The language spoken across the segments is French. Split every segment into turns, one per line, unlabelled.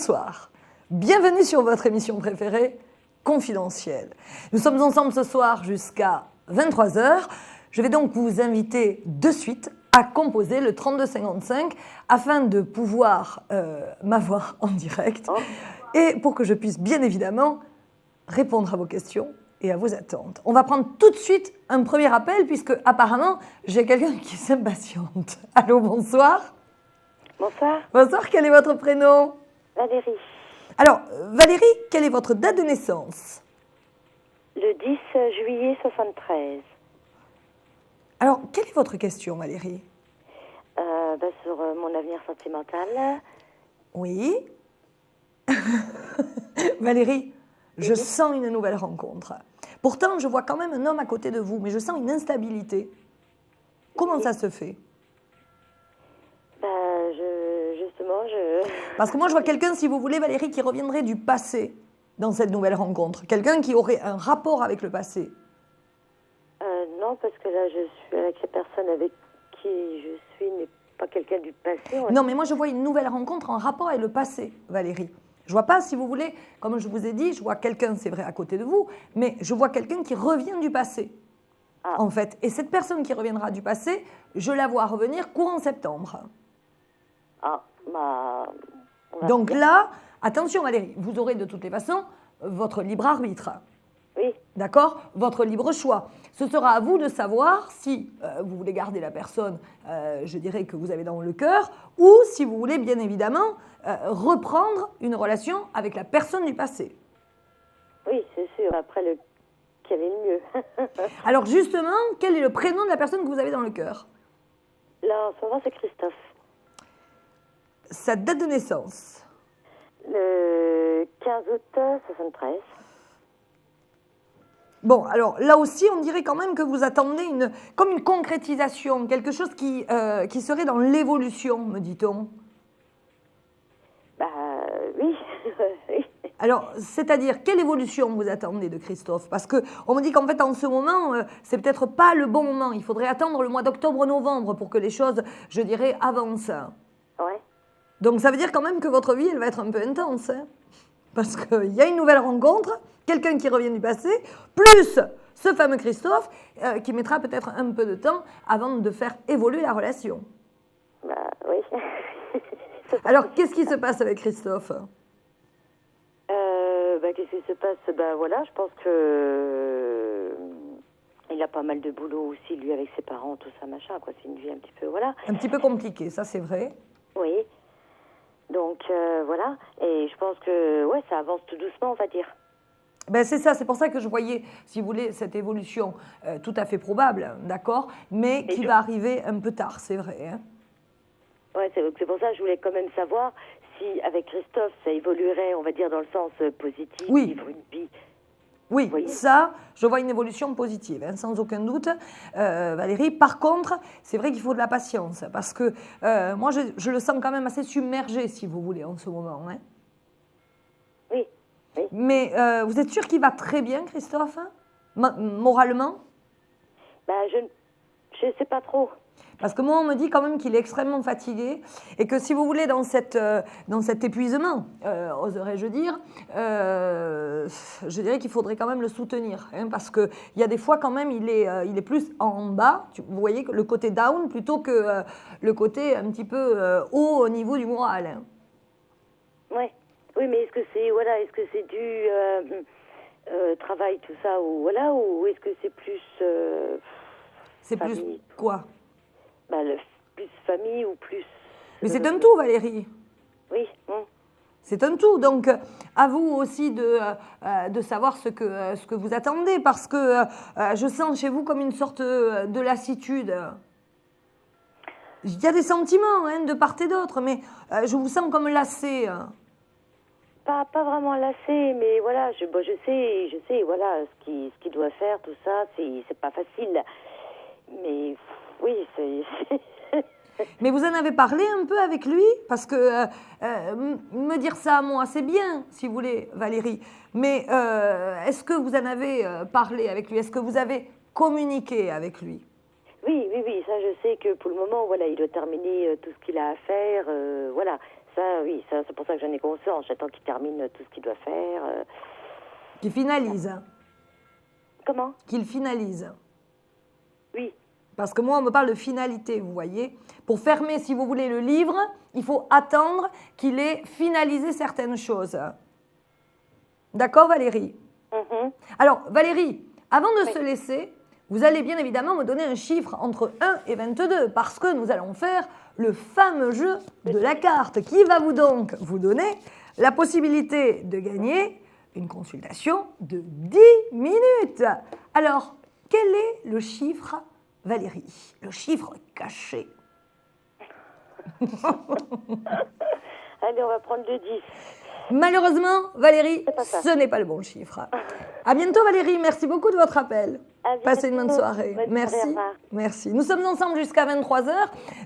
bonsoir. Bienvenue sur votre émission préférée, Confidentielle. Nous sommes ensemble ce soir jusqu'à 23 h. Je vais donc vous inviter de suite à composer le 3255 afin de pouvoir m'avoir en direct et pour que je puisse bien évidemment répondre à vos questions et à vos attentes. On va prendre tout de suite un premier appel puisque apparemment j'ai quelqu'un qui s'impatiente. Allô, bonsoir.
Bonsoir.
Bonsoir, quel est votre prénom?
Valérie.
Alors, Valérie, quelle est votre date de naissance?
Le 10 juillet 73.
Alors, quelle est votre question, Valérie?
Sur mon avenir sentimental.
Oui. Valérie, je sens une nouvelle rencontre. Pourtant, je vois quand même un homme à côté de vous, mais je sens une instabilité. Comment ça se fait? Parce que moi, je vois quelqu'un, si vous voulez, Valérie, qui reviendrait du passé dans cette nouvelle rencontre. Quelqu'un qui aurait un rapport avec le passé.
Non, parce que là, je suis avec la personne avec qui je suis n'est pas quelqu'un du passé.
Non, mais moi, je vois une nouvelle rencontre en rapport avec le passé, Valérie. Je vois pas, si vous voulez, comme je vous ai dit, je vois quelqu'un, c'est vrai, à côté de vous, mais je vois quelqu'un qui revient du passé, en fait. Et cette personne qui reviendra du passé, je la vois revenir courant septembre. Donc là, attention Valérie, vous aurez de toutes les façons votre libre arbitre.
Oui.
D'accord? Votre libre choix. Ce sera à vous de savoir si vous voulez garder la personne, je dirais, que vous avez dans le cœur, ou si vous voulez bien évidemment reprendre une relation avec la personne du passé.
Oui, c'est sûr. Après, quel est le mieux?
Alors justement, quel est le prénom de la personne que vous avez dans le cœur?
Là, en ce moment, c'est Christophe.
Sa date de naissance?
Le 15 août 73.
Bon, alors là aussi, on dirait quand même que vous attendez comme une concrétisation, quelque chose qui serait dans l'évolution, me dit-on.
Oui. Oui.
Alors, c'est-à-dire, quelle évolution vous attendez de Christophe? Parce qu'on me dit qu'en fait, en ce moment, c'est peut-être pas le bon moment. Il faudrait attendre le mois d'octobre-novembre pour que les choses, je dirais, avancent.
Ouais.
Donc, ça veut dire quand même que votre vie, elle va être un peu intense. Hein, parce qu'il y a une nouvelle rencontre, quelqu'un qui revient du passé, plus ce fameux Christophe qui mettra peut-être un peu de temps avant de faire évoluer la relation.
Oui.
Alors, qu'est-ce qui se passe avec Christophe?
Qu'est-ce qui se passe? Voilà, je pense que il a pas mal de boulot aussi, lui, avec ses parents, tout ça, machin, quoi. C'est une vie un petit peu, voilà.
Un petit peu compliqué, ça c'est vrai.
Oui. Donc, voilà. Et je pense que, ouais, ça avance tout doucement, on va dire.
Ben c'est ça, c'est pour ça que je voyais, si vous voulez, cette évolution tout à fait probable, d'accord, mais qui va arriver un peu tard, c'est vrai. Hein.
Ouais, c'est pour ça que je voulais quand même savoir si, avec Christophe, ça évoluerait, on va dire, dans le sens positif, vivre une vie.
Oui, ça, je vois une évolution positive, hein, sans aucun doute, Valérie. Par contre, c'est vrai qu'il faut de la patience, parce que moi, je le sens quand même assez submergé, si vous voulez, en ce moment. Hein.
Oui.
Mais vous êtes sûr qu'il va très bien, Christophe, moralement?
Je ne sais pas trop.
Parce que moi, on me dit quand même qu'il est extrêmement fatigué et que si vous voulez, dans cet épuisement, oserais-je dire, je dirais qu'il faudrait quand même le soutenir. Hein, parce qu'il y a des fois quand même, il est plus en bas, vous voyez, le côté down plutôt que le côté un petit peu haut au niveau du moral. Hein.
Oui, mais est-ce que c'est du travail, tout ça, ou est-ce que c'est plus...
c'est
famille,
plus quoi?
Plus famille ou plus...
Mais c'est un tout, Valérie.
Oui.
C'est un tout. Donc, à vous aussi de savoir ce que vous attendez, parce que je sens chez vous comme une sorte de lassitude. Il y a des sentiments de part et d'autre, mais je vous sens comme lassé.
Pas vraiment lassé, mais voilà, je sais, voilà, ce qu'il doit faire, tout ça, c'est pas facile. Mais oui, c'est...
Mais vous en avez parlé un peu avec lui? Parce que me dire ça à moi, c'est bien, si vous voulez, Valérie. Mais est-ce que vous en avez parlé avec lui? Est-ce que vous avez communiqué avec lui?
Oui, ça je sais que pour le moment, voilà, il doit terminer tout ce qu'il a à faire, voilà. oui, ça, c'est pour ça que j'en ai conscience. J'attends qu'il termine tout ce qu'il doit faire.
Qu'il finalise.
Comment?
Qu'il finalise.
Oui.
Parce que moi, on me parle de finalité, vous voyez. Pour fermer, si vous voulez, le livre, il faut attendre qu'il ait finalisé certaines choses. D'accord, Valérie? Alors, Valérie, avant de se laisser, vous allez bien évidemment me donner un chiffre entre 1 et 22, parce que nous allons faire le fameux jeu de la carte, qui va donc vous donner la possibilité de gagner une consultation de 10 minutes. Alors, quel est le chiffre, Valérie? Le chiffre caché.
Allez, on va prendre le 10.
Malheureusement, Valérie,
C'est pas ça.
ce n'est pas le bon chiffre. À bientôt, Valérie. Merci beaucoup de votre appel.
À bientôt.
Passez une bonne soirée.
Bonne soirée, au
Merci.
revoir.
Merci. Nous sommes ensemble jusqu'à 23h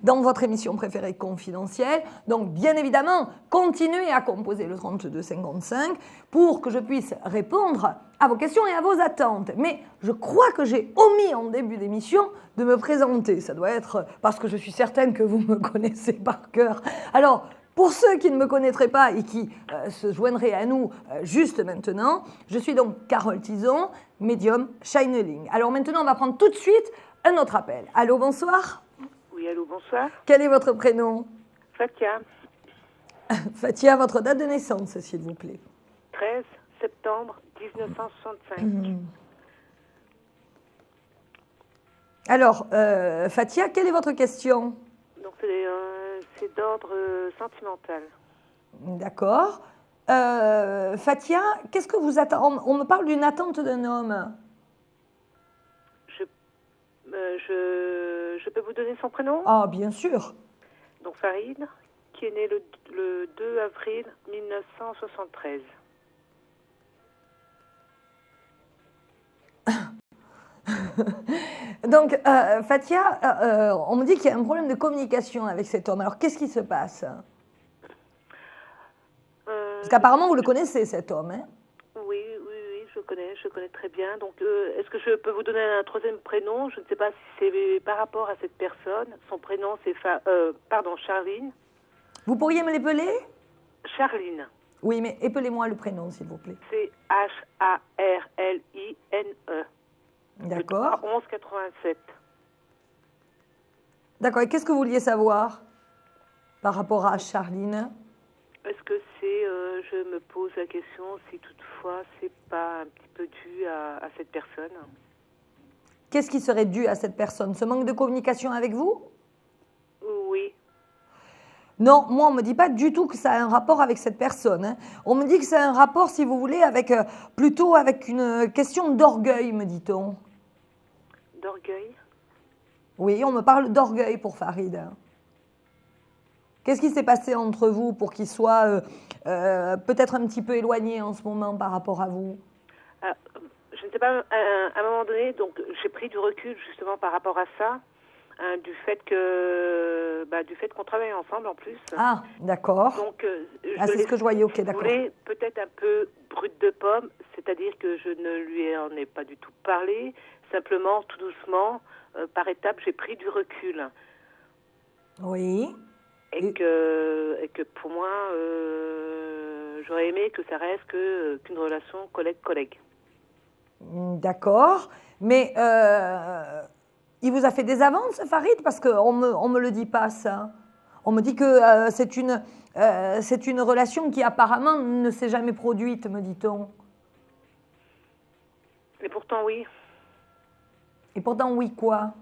dans votre émission préférée confidentielle. Donc, bien évidemment, continuez à composer le 3255 pour que je puisse répondre à vos questions et à vos attentes. Mais je crois que j'ai omis en début d'émission de me présenter. Ça doit être parce que je suis certaine que vous me connaissez par cœur. Alors, pour ceux qui ne me connaîtraient pas et qui se joindraient à nous juste maintenant, je suis donc Carole Tison, médium channeling. Alors maintenant, on va prendre tout de suite un autre appel. Allô, bonsoir.
Oui, allô, bonsoir.
Quel est votre prénom?
Fatia,
Fatia, votre date de naissance, s'il vous plaît.
13 septembre 1965.
Alors, Fatia, quelle est votre question?
Donc, c'est d'ordre sentimental.
D'accord. Fatia, qu'est-ce que vous attendez? On me parle d'une attente d'un homme.
Je peux vous donner son prénom?
Ah, bien sûr.
Donc, Farid, qui est né le 2 avril 1973.
Donc, Fatia, on me dit qu'il y a un problème de communication avec cet homme. Alors, qu'est-ce qui se passe? Parce qu'apparemment, vous le connaissez, cet homme. Hein?
Oui, je connais très bien. Donc, est-ce que je peux vous donner un troisième prénom? Je ne sais pas si c'est par rapport à cette personne. Son prénom, c'est Charline.
Vous pourriez me l'épeler?
Charline.
Oui, mais épelez-moi le prénom, s'il vous plaît.
C'est H-A-R-L-I-N-E.
D'accord.
1187.
D'accord. Et qu'est-ce que vous vouliez savoir par rapport à Charline?
Est-ce que je me pose la question si toutefois c'est pas un petit peu dû à cette personne?
Qu'est-ce qui serait dû à cette personne? Ce manque de communication avec vous?
Oui.
Non, moi, on ne me dit pas du tout que ça a un rapport avec cette personne. Hein. On me dit que c'est un rapport, si vous voulez, plutôt avec une question d'orgueil, me dit-on.
D'orgueil?
Oui, on me parle d'orgueil pour Farid. Qu'est-ce qui s'est passé entre vous pour qu'il soit peut-être un petit peu éloigné en ce moment par rapport à vous?
Je ne sais pas, à un moment donné, donc j'ai pris du recul justement par rapport à ça. Du fait qu'on travaille ensemble en plus.
Ah, d'accord.
Donc,
c'est ce que je voyais, ok, d'accord.
Je voulais peut-être un peu brute de pomme, c'est-à-dire que je ne lui en ai pas du tout parlé. Simplement, tout doucement, par étapes, j'ai pris du recul.
Oui.
Et que pour moi, j'aurais aimé que ça reste qu'une relation collègue-collègue.
D'accord. Mais il vous a fait des avances, Farid? Parce qu'on me le dit pas, ça. On me dit que c'est une relation qui apparemment ne s'est jamais produite, me dit-on.
Et pourtant, oui.
Et pourtant, oui, quoi?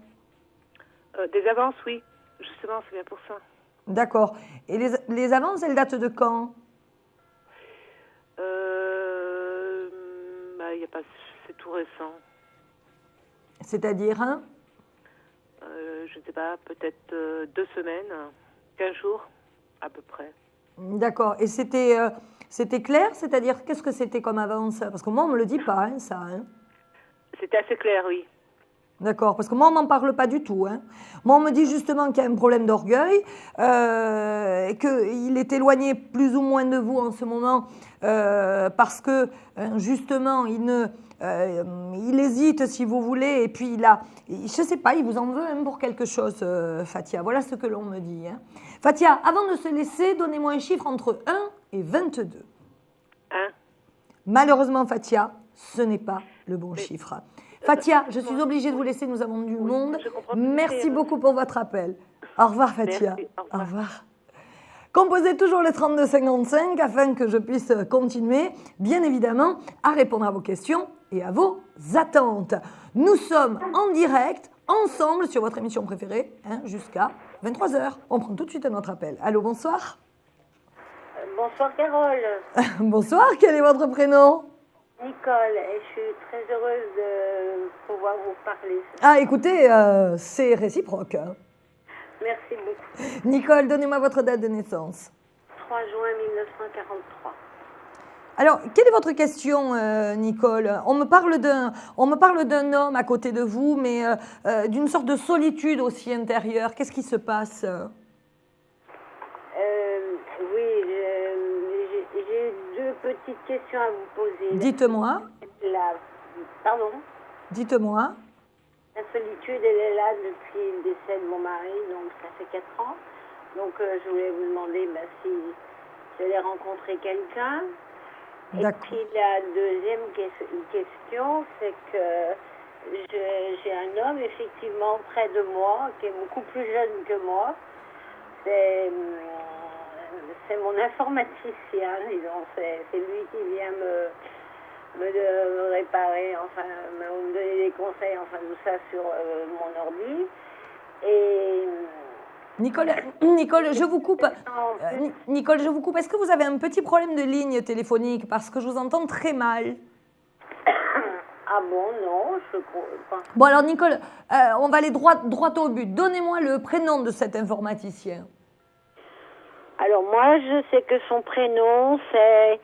Des avances, oui. Justement, c'est bien pour ça.
D'accord. Et les avances, elles datent de quand?
Y a pas, c'est tout récent.
C'est-à-dire, hein?
Je ne sais pas, peut-être 2 semaines, 15 jours, à peu près.
D'accord. Et c'était clair? C'est-à-dire, qu'est-ce que c'était comme avance? Parce que moi, on ne me le dit pas, hein, ça. Hein?
C'était assez clair, oui.
D'accord, parce que moi, on m'en parle pas du tout. Hein. Moi, on me dit justement qu'il y a un problème d'orgueil, et qu'il est éloigné plus ou moins de vous en ce moment, parce que, justement, il hésite, si vous voulez, et puis je sais pas, il vous en veut pour quelque chose, Fatia. Voilà ce que l'on me dit. Hein. Fatia, avant de se laisser, donnez-moi un chiffre entre 1 et 22.
1.
Malheureusement, Fatia, ce n'est pas le bon chiffre. Fatia, je suis obligée de vous laisser, nous avons du monde. Merci beaucoup pour votre appel. Au revoir, Fatia.
Merci,
au revoir. Composez toujours le 3255 afin que je puisse continuer, bien évidemment, à répondre à vos questions et à vos attentes. Nous sommes en direct, ensemble, sur votre émission préférée, jusqu'à 23h. On prend tout de suite un autre appel. Allô, bonsoir.
Bonsoir Carole.
Bonsoir, quel est votre prénom?
Nicole, et je suis très heureuse de pouvoir vous parler.
Ah, écoutez, c'est réciproque. Hein.
Merci beaucoup.
Nicole, donnez-moi votre date de naissance.
3 juin 1943.
Alors, quelle est votre question, Nicole? On me parle d'un homme à côté de vous, mais d'une sorte de solitude aussi intérieure. Qu'est-ce qui se passe?
Oui, j'ai deux petites questions à vous poser.
Dites-moi.
Pardon?
Dites-moi.
La solitude, elle est là depuis le décès de mon mari, donc ça fait 4 ans. Donc je voulais vous demander si j'allais rencontrer quelqu'un. Et puis la deuxième question, c'est que j'ai un homme effectivement près de moi, qui est beaucoup plus jeune que moi. C'est mon informaticien, disons. C'est lui qui vient me réparer, enfin, me donner des conseils, enfin, tout ça sur mon ordi. Et...
Nicole, je vous coupe. Nicole, je vous coupe. Est-ce que vous avez un petit problème de ligne téléphonique? Parce que je vous entends très mal.
Ah bon, non, je pense.
Bon, alors, Nicole, on va aller droit au but. Donnez-moi le prénom de cet informaticien.
Alors, moi, je sais que son prénom, c'est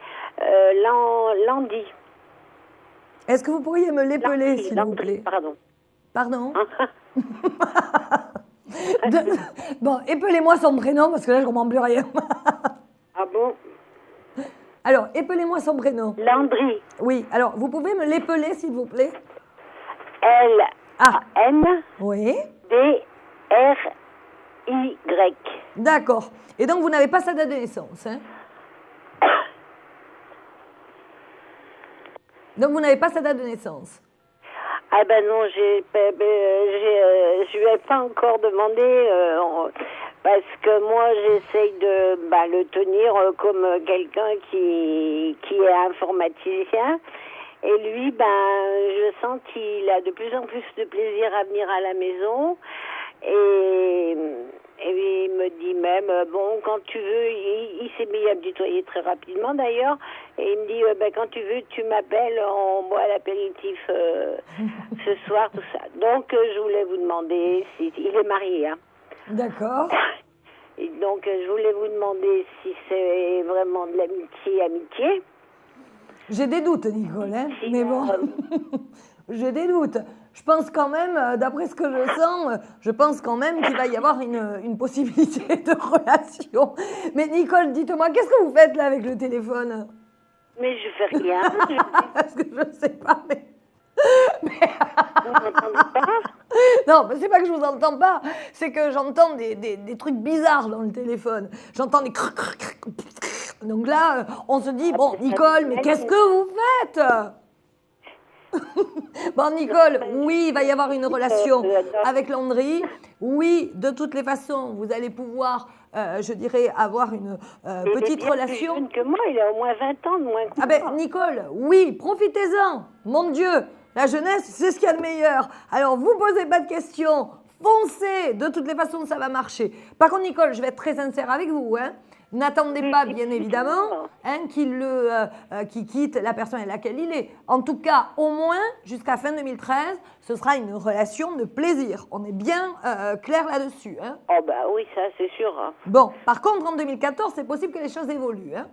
Landy.
Est-ce que vous pourriez me l'épeler, s'il vous plaît?
Pardon.
Pardon? Bon, épelez-moi son prénom, parce que là, je ne comprends plus rien.
Ah bon?
Alors, épelez-moi son prénom.
Landry.
Oui, alors, vous pouvez me l'épeler, s'il vous plaît?
L-A-N.
Oui.
D-R-Y.
D'accord. Et donc, vous n'avez pas sa date de naissance, hein? Donc, vous n'avez pas sa date de naissance?
Ah ben non, je lui ai pas encore demandé parce que moi j'essaye de le tenir comme quelqu'un qui est informaticien et lui je sens qu'il a de plus en plus de plaisir à venir à la maison et il me dit même bon quand tu veux, il s'est mis à me tutoyer très rapidement d'ailleurs et il me dit quand tu veux tu m'appelles, on boit l'apéritif ce soir tout ça. Donc je voulais vous demander si il est marié hein.
D'accord.
Et donc je voulais vous demander si c'est vraiment de l'amitié.
J'ai des doutes, Nicole, hein, mais bon, j'ai des doutes. Je pense quand même, d'après ce que je sens, je pense quand même qu'il va y avoir une possibilité de relation. Mais Nicole, dites-moi, qu'est-ce que vous faites là avec le téléphone?
Mais je fais rien.
Parce que je ne sais pas, mais...
Vous m'entendez pas?
Non, mais c'est pas que je vous entends pas, c'est que j'entends des trucs bizarres dans le téléphone. J'entends des... Donc là, on se dit, bon, Nicole, mais qu'est-ce que vous faites? Bon, Nicole, oui, il va y avoir une relation avec Landry. Oui, de toutes les façons, vous allez pouvoir, je dirais, avoir une petite relation.
Il est plus jeune que moi, il a au moins 20 ans de moins que moi.
Ah ben, Nicole, oui, profitez-en. Mon Dieu, la jeunesse, c'est ce qu'il y a de meilleur. Alors, vous posez pas de questions, foncez. De toutes les façons, ça va marcher. Par contre, Nicole, je vais être très sincère avec vous, hein. N'attendez pas, bien évidemment, qu'il quitte la personne avec laquelle il est. En tout cas, au moins, jusqu'à fin 2013, ce sera une relation de plaisir. On est bien clair là-dessus. Hein.
Oh bah oui, ça c'est sûr. Hein.
Bon, par contre, en 2014, c'est possible que les choses évoluent. Hein.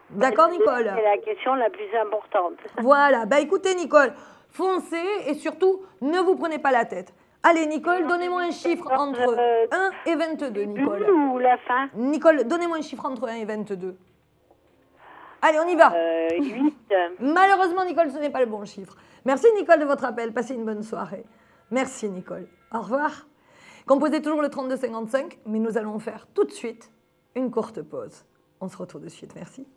D'accord, Nicole?
C'est la question la plus importante.
Voilà. Bah, écoutez, Nicole, foncez et surtout, ne vous prenez pas la tête. Allez, Nicole, donnez-moi un chiffre entre 1 et 22, Nicole.
Ou la fin
Nicole, donnez-moi un chiffre entre 1 et 22. Allez, on y va.
8.
Malheureusement, Nicole, ce n'est pas le bon chiffre. Merci, Nicole, de votre appel. Passez une bonne soirée. Merci, Nicole. Au revoir. Composez toujours le 3255, mais nous allons faire tout de suite une courte pause. On se retrouve de suite. Merci.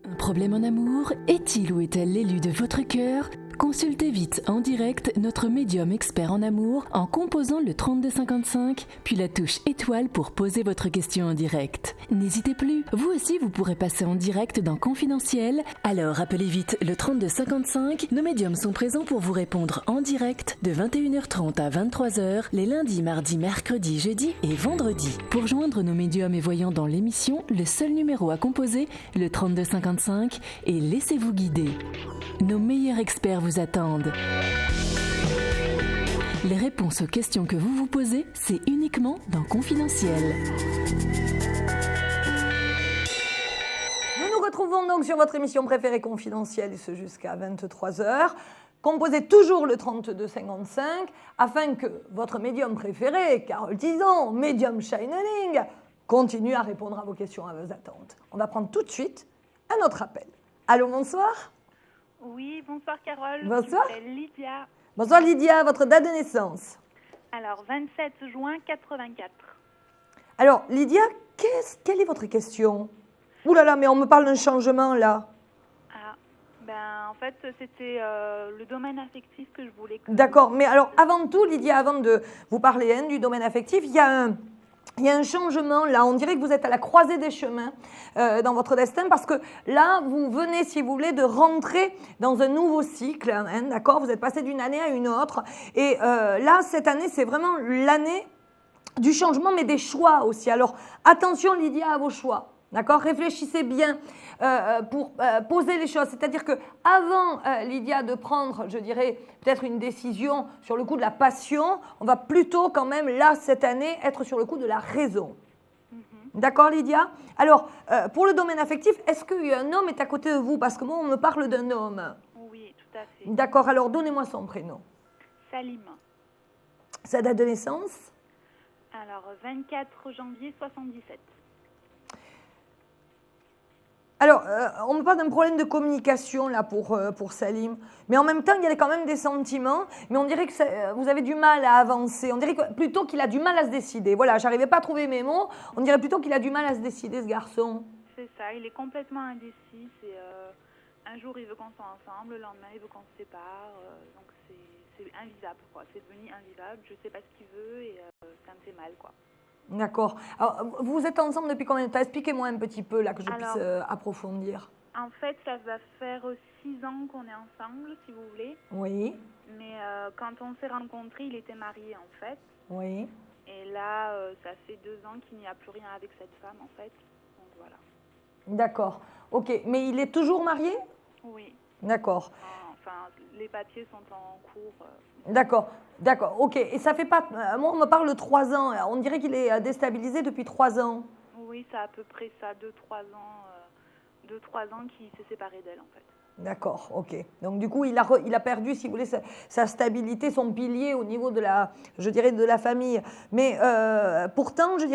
Un problème en amour? Est-il ou est-elle l'élu de votre cœur? Consultez vite en direct notre médium expert en amour en composant le 3255, puis la touche étoile pour poser votre question en direct. N'hésitez plus, vous aussi vous pourrez passer en direct dans Confidentiel. Alors appelez vite le 3255, nos médiums sont présents pour vous répondre en direct de 21h30 à 23h les lundis, mardis, mercredis, jeudis et vendredis. Pour joindre nos médiums et voyants dans l'émission, le seul numéro à composer, le 3255, et laissez-vous guider. Nos meilleurs experts vous attendent. Les réponses aux questions que vous vous posez, c'est uniquement dans Confidentiel.
Nous nous retrouvons donc sur votre émission préférée Confidentielle, et ce jusqu'à 23h. Composez toujours le 3255 afin que votre médium préféré, Carole Tison, médium Shineling, continue à répondre à vos questions, à vos attentes. On va prendre tout de suite un autre appel. Allô, bonsoir.
Oui, bonsoir Carole.
Bonsoir.
Je m'appelle Lydia.
Bonsoir Lydia, votre date de naissance.
Alors, 27 juin 84.
Alors Lydia, quelle est votre question? Ouh là là, mais on me parle d'un changement là.
Ah, en fait, c'était le domaine affectif que je voulais...
D'accord, mais alors avant tout Lydia, avant de vous parler du domaine affectif, il y a un changement là, on dirait que vous êtes à la croisée des chemins dans votre destin parce que là, vous venez, si vous voulez, de rentrer dans un nouveau cycle, d'accord? Vous êtes passé d'une année à une autre et là, cette année, c'est vraiment l'année du changement, mais des choix aussi. Alors, attention Lydia à vos choix. D'accord? Réfléchissez bien pour poser les choses. C'est-à-dire que avant Lydia de prendre, je dirais, peut-être une décision sur le coup de la passion, on va plutôt quand même, là, cette année, être sur le coup de la raison. D'accord Lydia? Alors, pour le domaine affectif, est-ce qu'un homme est à côté de vous? Parce que moi, on me parle d'un homme.
Oui, tout à fait.
D'accord, alors donnez-moi son prénom.
Salim.
Sa date de naissance?
Alors, 24 janvier 77.
Alors, on me parle d'un problème de communication là pour Salim, mais en même temps, il y a quand même des sentiments, mais on dirait que vous avez du mal à avancer, on dirait plutôt qu'il a du mal à se décider. Voilà, j'arrivais pas à trouver mes mots, on dirait plutôt qu'il a du mal à se décider, ce garçon.
C'est ça, il est complètement indécis. Un jour, il veut qu'on soit ensemble, le lendemain, il veut qu'on se sépare, donc c'est invivable, quoi. C'est devenu invivable, je sais pas ce qu'il veut et ça me fait mal, quoi.
D'accord. Alors, vous êtes ensemble depuis combien de temps? Expliquez-moi un petit peu, là, que je puisse approfondir.
En fait, ça va faire 6 ans qu'on est ensemble, si vous voulez.
Oui.
Mais quand on s'est rencontrés, il était marié, en fait.
Oui.
Et là, ça fait 2 ans qu'il n'y a plus rien avec cette femme, en fait. Donc, voilà.
D'accord. OK. Mais il est toujours marié?
Oui.
D'accord.
Enfin, les papiers sont en cours.
D'accord. D'accord, ok. Et ça fait pas... Moi, on me parle de 3 ans. On dirait qu'il est déstabilisé depuis 3 ans.
Oui, c'est à peu près ça, 2-3 ans. 2-3 ans qu'il s'est séparé d'elle, en fait.
D'accord, ok. Donc, du coup, il a perdu, si vous voulez, sa stabilité, son pilier au niveau de la famille. Mais pourtant, je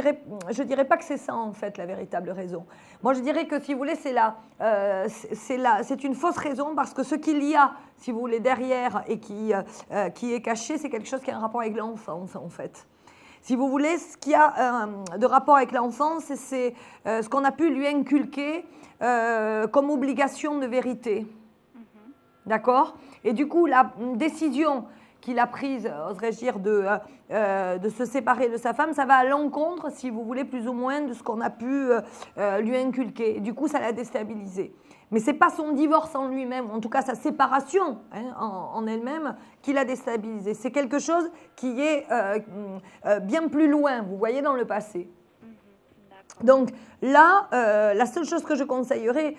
dirais pas que c'est ça, en fait, la véritable raison. Moi, je dirais que, si vous voulez, c'est une fausse raison parce que ce qu'il y a, si vous voulez, derrière et qui est caché, c'est quelque chose qui a un rapport avec l'enfance, en fait. Si vous voulez, ce qui a de rapport avec l'enfance, c'est ce qu'on a pu lui inculquer comme obligation de vérité. D'accord? Et du coup, la décision qu'il a prise, oserais-je dire, de se séparer de sa femme, ça va à l'encontre, si vous voulez, plus ou moins de ce qu'on a pu lui inculquer. Et du coup, ça l'a déstabilisé. Mais ce n'est pas son divorce en lui-même, en tout cas sa séparation en elle-même, qui l'a déstabilisé. C'est quelque chose qui est bien plus loin, vous voyez, dans le passé. Donc là, la seule chose que je conseillerais,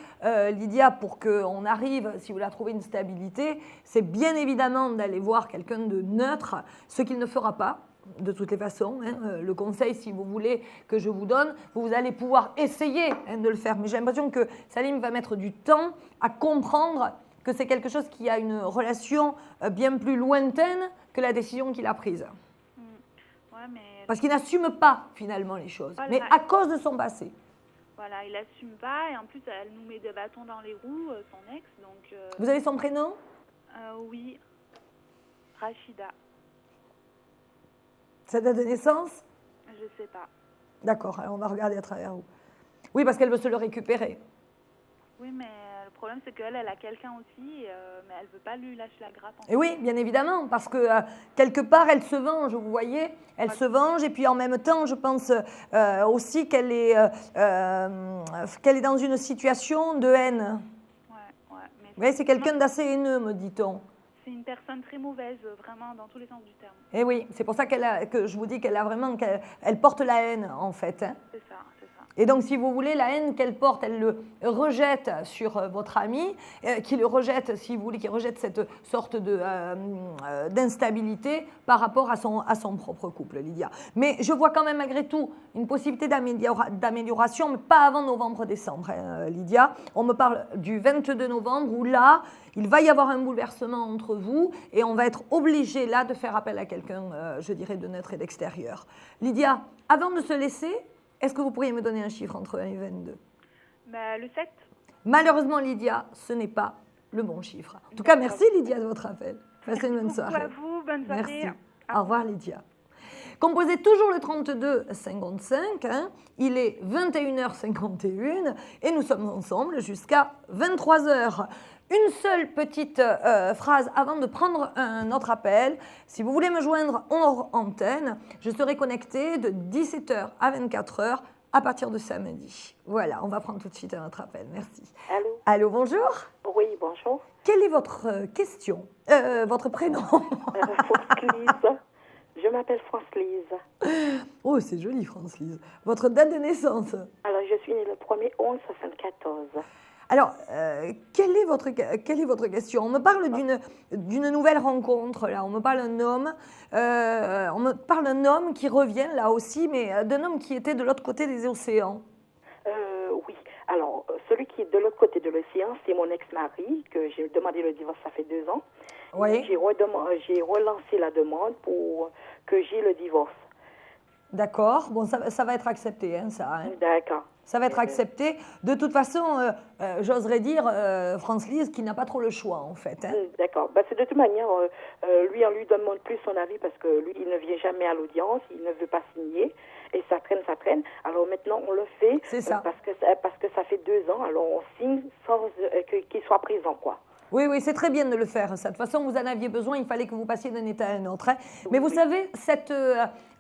Lydia, pour qu'on arrive, si vous voulez, à trouver une stabilité, c'est bien évidemment d'aller voir quelqu'un de neutre, ce qu'il ne fera pas. De toutes les façons, le conseil, si vous voulez, que je vous donne, vous allez pouvoir essayer de le faire. Mais j'ai l'impression que Salim va mettre du temps à comprendre que c'est quelque chose qui a une relation bien plus lointaine que la décision qu'il a prise.
Ouais, mais
Parce qu'il n'assume pas finalement les choses,
Voilà.
mais à cause de son passé.
voilà, il assume pas et en plus elle nous met des bâtons dans les roues, son ex, donc
Vous avez son prénom?
oui, Rachida,
Sa date de naissance?
je sais pas.
D'accord, alors on va regarder à travers vous. Oui, parce qu'elle veut se le récupérer.
Oui, mais le problème c'est qu'elle, elle a quelqu'un aussi, mais elle veut pas lui lâcher la grappe. En
Et oui, bien évidemment, parce que quelque part, elle se venge, vous voyez, elle se venge, et puis en même temps, je pense aussi qu'elle est dans une situation de haine.
Ouais, mais
Vous voyez, c'est quelqu'un d'assez haineux, me dit-on.
c'est une personne très mauvaise, vraiment, dans tous les sens du terme.
Et oui, c'est pour ça que je vous dis qu'elle porte la haine, en fait. Hein.
C'est ça, c'est ça.
Et donc, si vous voulez, la haine qu'elle porte, elle le rejette sur votre ami, qui le rejette, si vous voulez, qui rejette cette sorte d'instabilité par rapport à son propre couple, Lydia. Mais je vois quand même, malgré tout, une possibilité d'amélioration, mais pas avant novembre-décembre, hein, Lydia. On me parle du 22 novembre, où là, il va y avoir un bouleversement entre vous, et on va être obligé, là, de faire appel à quelqu'un, je dirais, de neutre et d'extérieur. Lydia, avant de se laisser, est-ce que vous pourriez me donner un chiffre entre 1 et 22?
Bah, le 7.
Malheureusement, Lydia, ce n'est pas le bon chiffre. En tout cas, merci Lydia de votre appel. Passez une bonne soirée.
Beaucoup à vous, bonne soirée.
Merci. Au revoir Lydia. Composez toujours le 32 55, hein. Il est 21h51 et nous sommes ensemble jusqu'à 23h. Une seule petite phrase avant de prendre un autre appel. Si vous voulez me joindre hors antenne, je serai connectée de 17h à 24h à partir de samedi. Voilà, on va prendre tout de suite un autre appel. Merci.
Allô?
Allô, bonjour.
Oui, bonjour.
Quelle est votre question? Votre prénom?
France-Lise. Je m'appelle France-Lise.
Oh, c'est joli, France-Lise. Votre date de naissance?
Alors, je suis née le 1er 11 74.
Alors, quelle est votre question? On me parle d'une nouvelle rencontre, là. On me parle d'un homme. On me parle d'un homme qui revient, là aussi, mais d'un homme qui était de l'autre côté des océans.
Oui. Alors, celui qui est de l'autre côté de l'océan, c'est mon ex-mari, que j'ai demandé le divorce, ça fait 2 ans.
Oui.
J'ai relancé la demande pour que j'ai le divorce.
D'accord. Bon, ça va être accepté, hein, ça. Hein.
D'accord.
Ça va être accepté. De toute façon, j'oserais dire, France-Lise, qu'il n'a pas trop le choix, en fait. Hein.
D'accord. Bah, c'est de toute manière, lui, on lui demande plus son avis parce que lui, il ne vient jamais à l'audience, il ne veut pas signer. Et ça traîne, ça traîne. Alors maintenant, on le fait
C'est ça.
Parce que ça fait 2 ans. Alors on signe sans qu'il soit présent, quoi.
Oui, oui, c'est très bien de le faire. Ça. De toute façon, vous en aviez besoin, il fallait que vous passiez d'un état à un autre. Hein. Mais vous savez,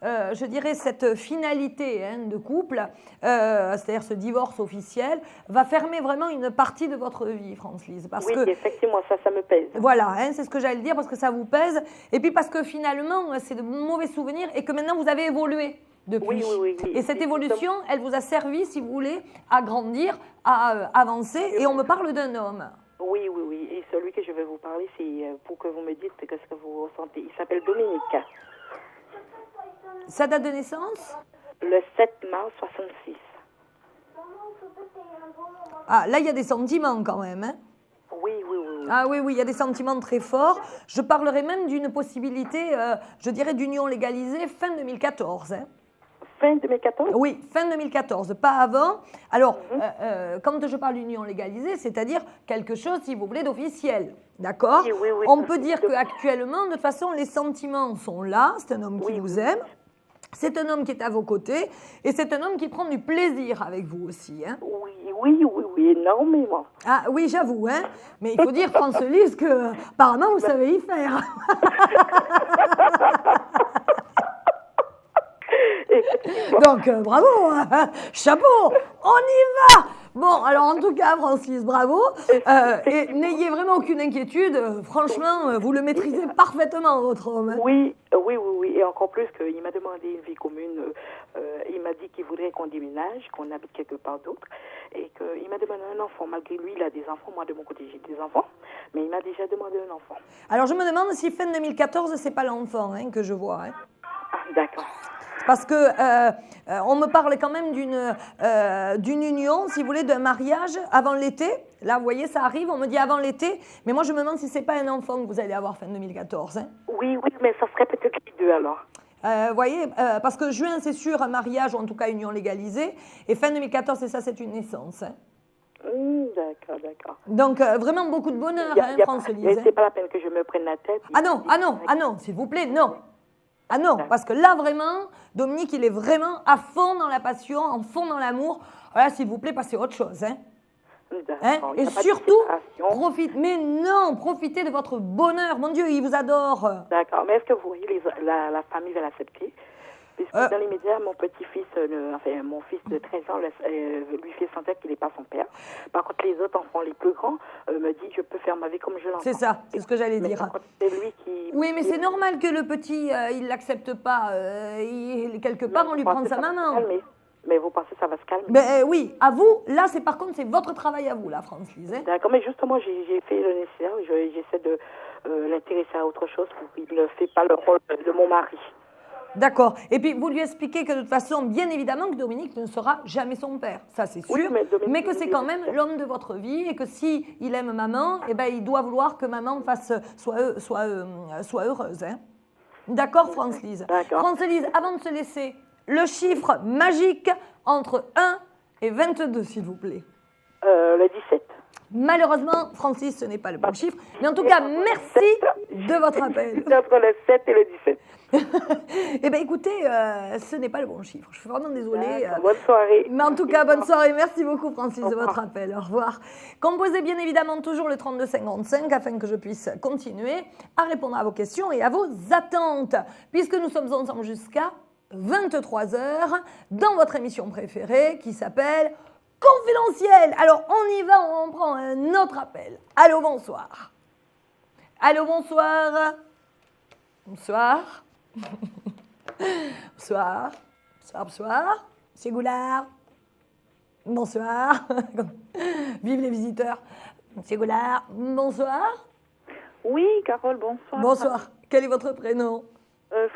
je dirais cette finalité hein, de couple, c'est-à-dire ce divorce officiel, va fermer vraiment une partie de votre vie, France-Lise.
Oui, effectivement, ça me pèse.
Voilà, hein, c'est ce que j'allais dire, parce que ça vous pèse. Et puis parce que finalement, c'est de mauvais souvenirs et que maintenant, vous avez évolué. Depuis.
Oui.
Et cette évolution, elle vous a servi, si vous voulez, à grandir, à avancer. Et on me parle d'un homme.
Oui. Et celui que je vais vous parler, c'est pour que vous me dites ce que vous ressentez. Il s'appelle Dominique.
Sa date de naissance?
Le 7 mars 66.
Ah, là, il y a des sentiments quand même. Hein.
Oui.
Ah oui, il y a des sentiments très forts. Je parlerai même d'une possibilité, je dirais, d'union légalisée fin 2014. Hein.
Fin 2014?
Oui, fin 2014, pas avant. Alors, quand je parle d'union légalisée, c'est-à-dire quelque chose, si vous voulez, d'officiel. D'accord?
Oui.
On peut dire qu'actuellement, de toute façon, les sentiments sont là. C'est un homme qui vous aime. C'est un homme qui est à vos côtés. Et c'est un homme qui prend du plaisir avec vous aussi. Hein?
Oui, énormément.
Ah oui, j'avoue. Hein? Mais il faut dire, France-Lise, que apparemment, vous savez y faire. Donc, bravo, hein, chapeau, on y va. Bon, alors en tout cas, France-Lise, bravo. Et n'ayez vraiment aucune inquiétude. Franchement, vous le maîtrisez parfaitement, votre homme. Hein.
Oui. Et encore plus qu'il m'a demandé une vie commune. Il m'a dit qu'il voudrait qu'on déménage, qu'on habite quelque part d'autre. Et qu'il m'a demandé un enfant. Malgré lui, il a des enfants. Moi, de mon côté, j'ai des enfants. Mais il m'a déjà demandé un enfant.
Alors, je me demande si fin 2014, c'est pas l'enfant hein, que je vois. Hein.
Ah, d'accord.
Parce que on me parle quand même d'une union, si vous voulez, d'un mariage avant l'été. Là, vous voyez, ça arrive, on me dit avant l'été. Mais moi, je me demande si ce n'est pas un enfant que vous allez avoir fin 2014. Hein.
Oui, mais ça serait peut-être les deux alors.
Vous voyez, parce que juin, c'est sûr, un mariage, ou en tout cas union légalisée. Et fin 2014, c'est ça, c'est une naissance. Hein.
D'accord.
Donc, vraiment beaucoup de bonheur, France-Lise.
C'est pas la peine que je me prenne la tête.
Ah non, s'il vous plaît, non. Ah non, parce que là, vraiment, Dominique, il est vraiment à fond dans la passion, en fond dans l'amour. Voilà, s'il vous plaît, passez à autre chose. Hein. Et surtout, profitez de votre bonheur. Mon Dieu, il vous adore.
D'accord, mais est-ce que vous voyez, la famille va l'accepter? Puisque dans les médias, mon petit-fils, mon fils de 13 ans, lui fait sentir qu'il n'est pas son père. Par contre, les autres enfants, les plus grands, me disent je peux faire ma vie comme je l'entends.
C'est ça, c'est ce que j'allais dire.
Par contre, c'est lui qui...
Oui, mais c'est normal que le petit, il ne l'accepte pas. Quelque part, on lui prend sa maman.
Mais vous pensez que ça va se calmer?
Ben oui, à vous, là, par contre, c'est votre travail à vous, là, France-Lise. Hein.
D'accord, mais justement, j'ai fait le nécessaire. J'essaie de l'intéresser à autre chose pour qu'il ne fait pas le rôle de mon mari.
D'accord. Et puis, vous lui expliquez que de toute façon, bien évidemment, que Dominique ne sera jamais son père. Ça, c'est sûr. Oui, mais que c'est quand même l'homme de votre vie et que s'il aime maman, eh ben, il doit vouloir que maman soit heureuse. Hein. D'accord, France-Lise?
D'accord.
France-Lise, avant de se laisser, le chiffre magique entre 1 et 22, s'il vous plaît.
Le 17.
Malheureusement, Francis, ce n'est pas le bon chiffre. Mais en tout cas, merci de votre appel.
Entre le 7 et le 17.
Eh bien, écoutez, ce n'est pas le bon chiffre. Je suis vraiment désolée.
Bonne soirée.
Mais en tout cas, bonne soirée. Merci beaucoup, Francis, de votre appel. Au revoir. Composez bien évidemment toujours le 3255 afin que je puisse continuer à répondre à vos questions et à vos attentes. Puisque nous sommes ensemble jusqu'à 23h dans votre émission préférée qui s'appelle Confidentiel. Alors, on y va, on prend un autre appel. Allô, bonsoir. Allô, bonsoir. Bonsoir. Bonsoir. Bonsoir. Monsieur Goulard. Bonsoir. Vive les visiteurs. Monsieur Goulard. Bonsoir.
Oui, Carole, bonsoir.
Bonsoir. Quel est votre prénom?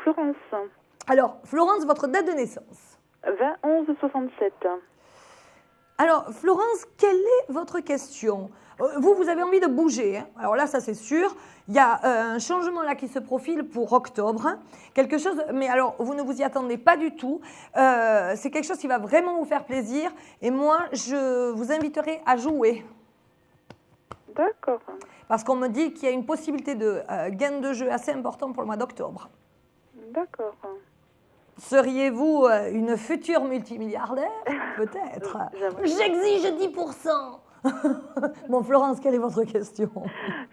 Florence.
Alors, Florence, votre date de naissance?
20-11-67.
Alors, Florence, quelle est votre question? Vous avez envie de bouger. Hein. Alors là, ça c'est sûr. Il y a un changement là qui se profile pour octobre. Hein. Quelque chose, mais alors, vous ne vous y attendez pas du tout. C'est quelque chose qui va vraiment vous faire plaisir. Et moi, je vous inviterai à jouer.
D'accord.
Parce qu'on me dit qu'il y a une possibilité de gain de jeu assez important pour le mois d'octobre.
D'accord.
Seriez-vous une future multimilliardaire? Peut-être. J'exige 10%. Bon, Florence, quelle est votre question?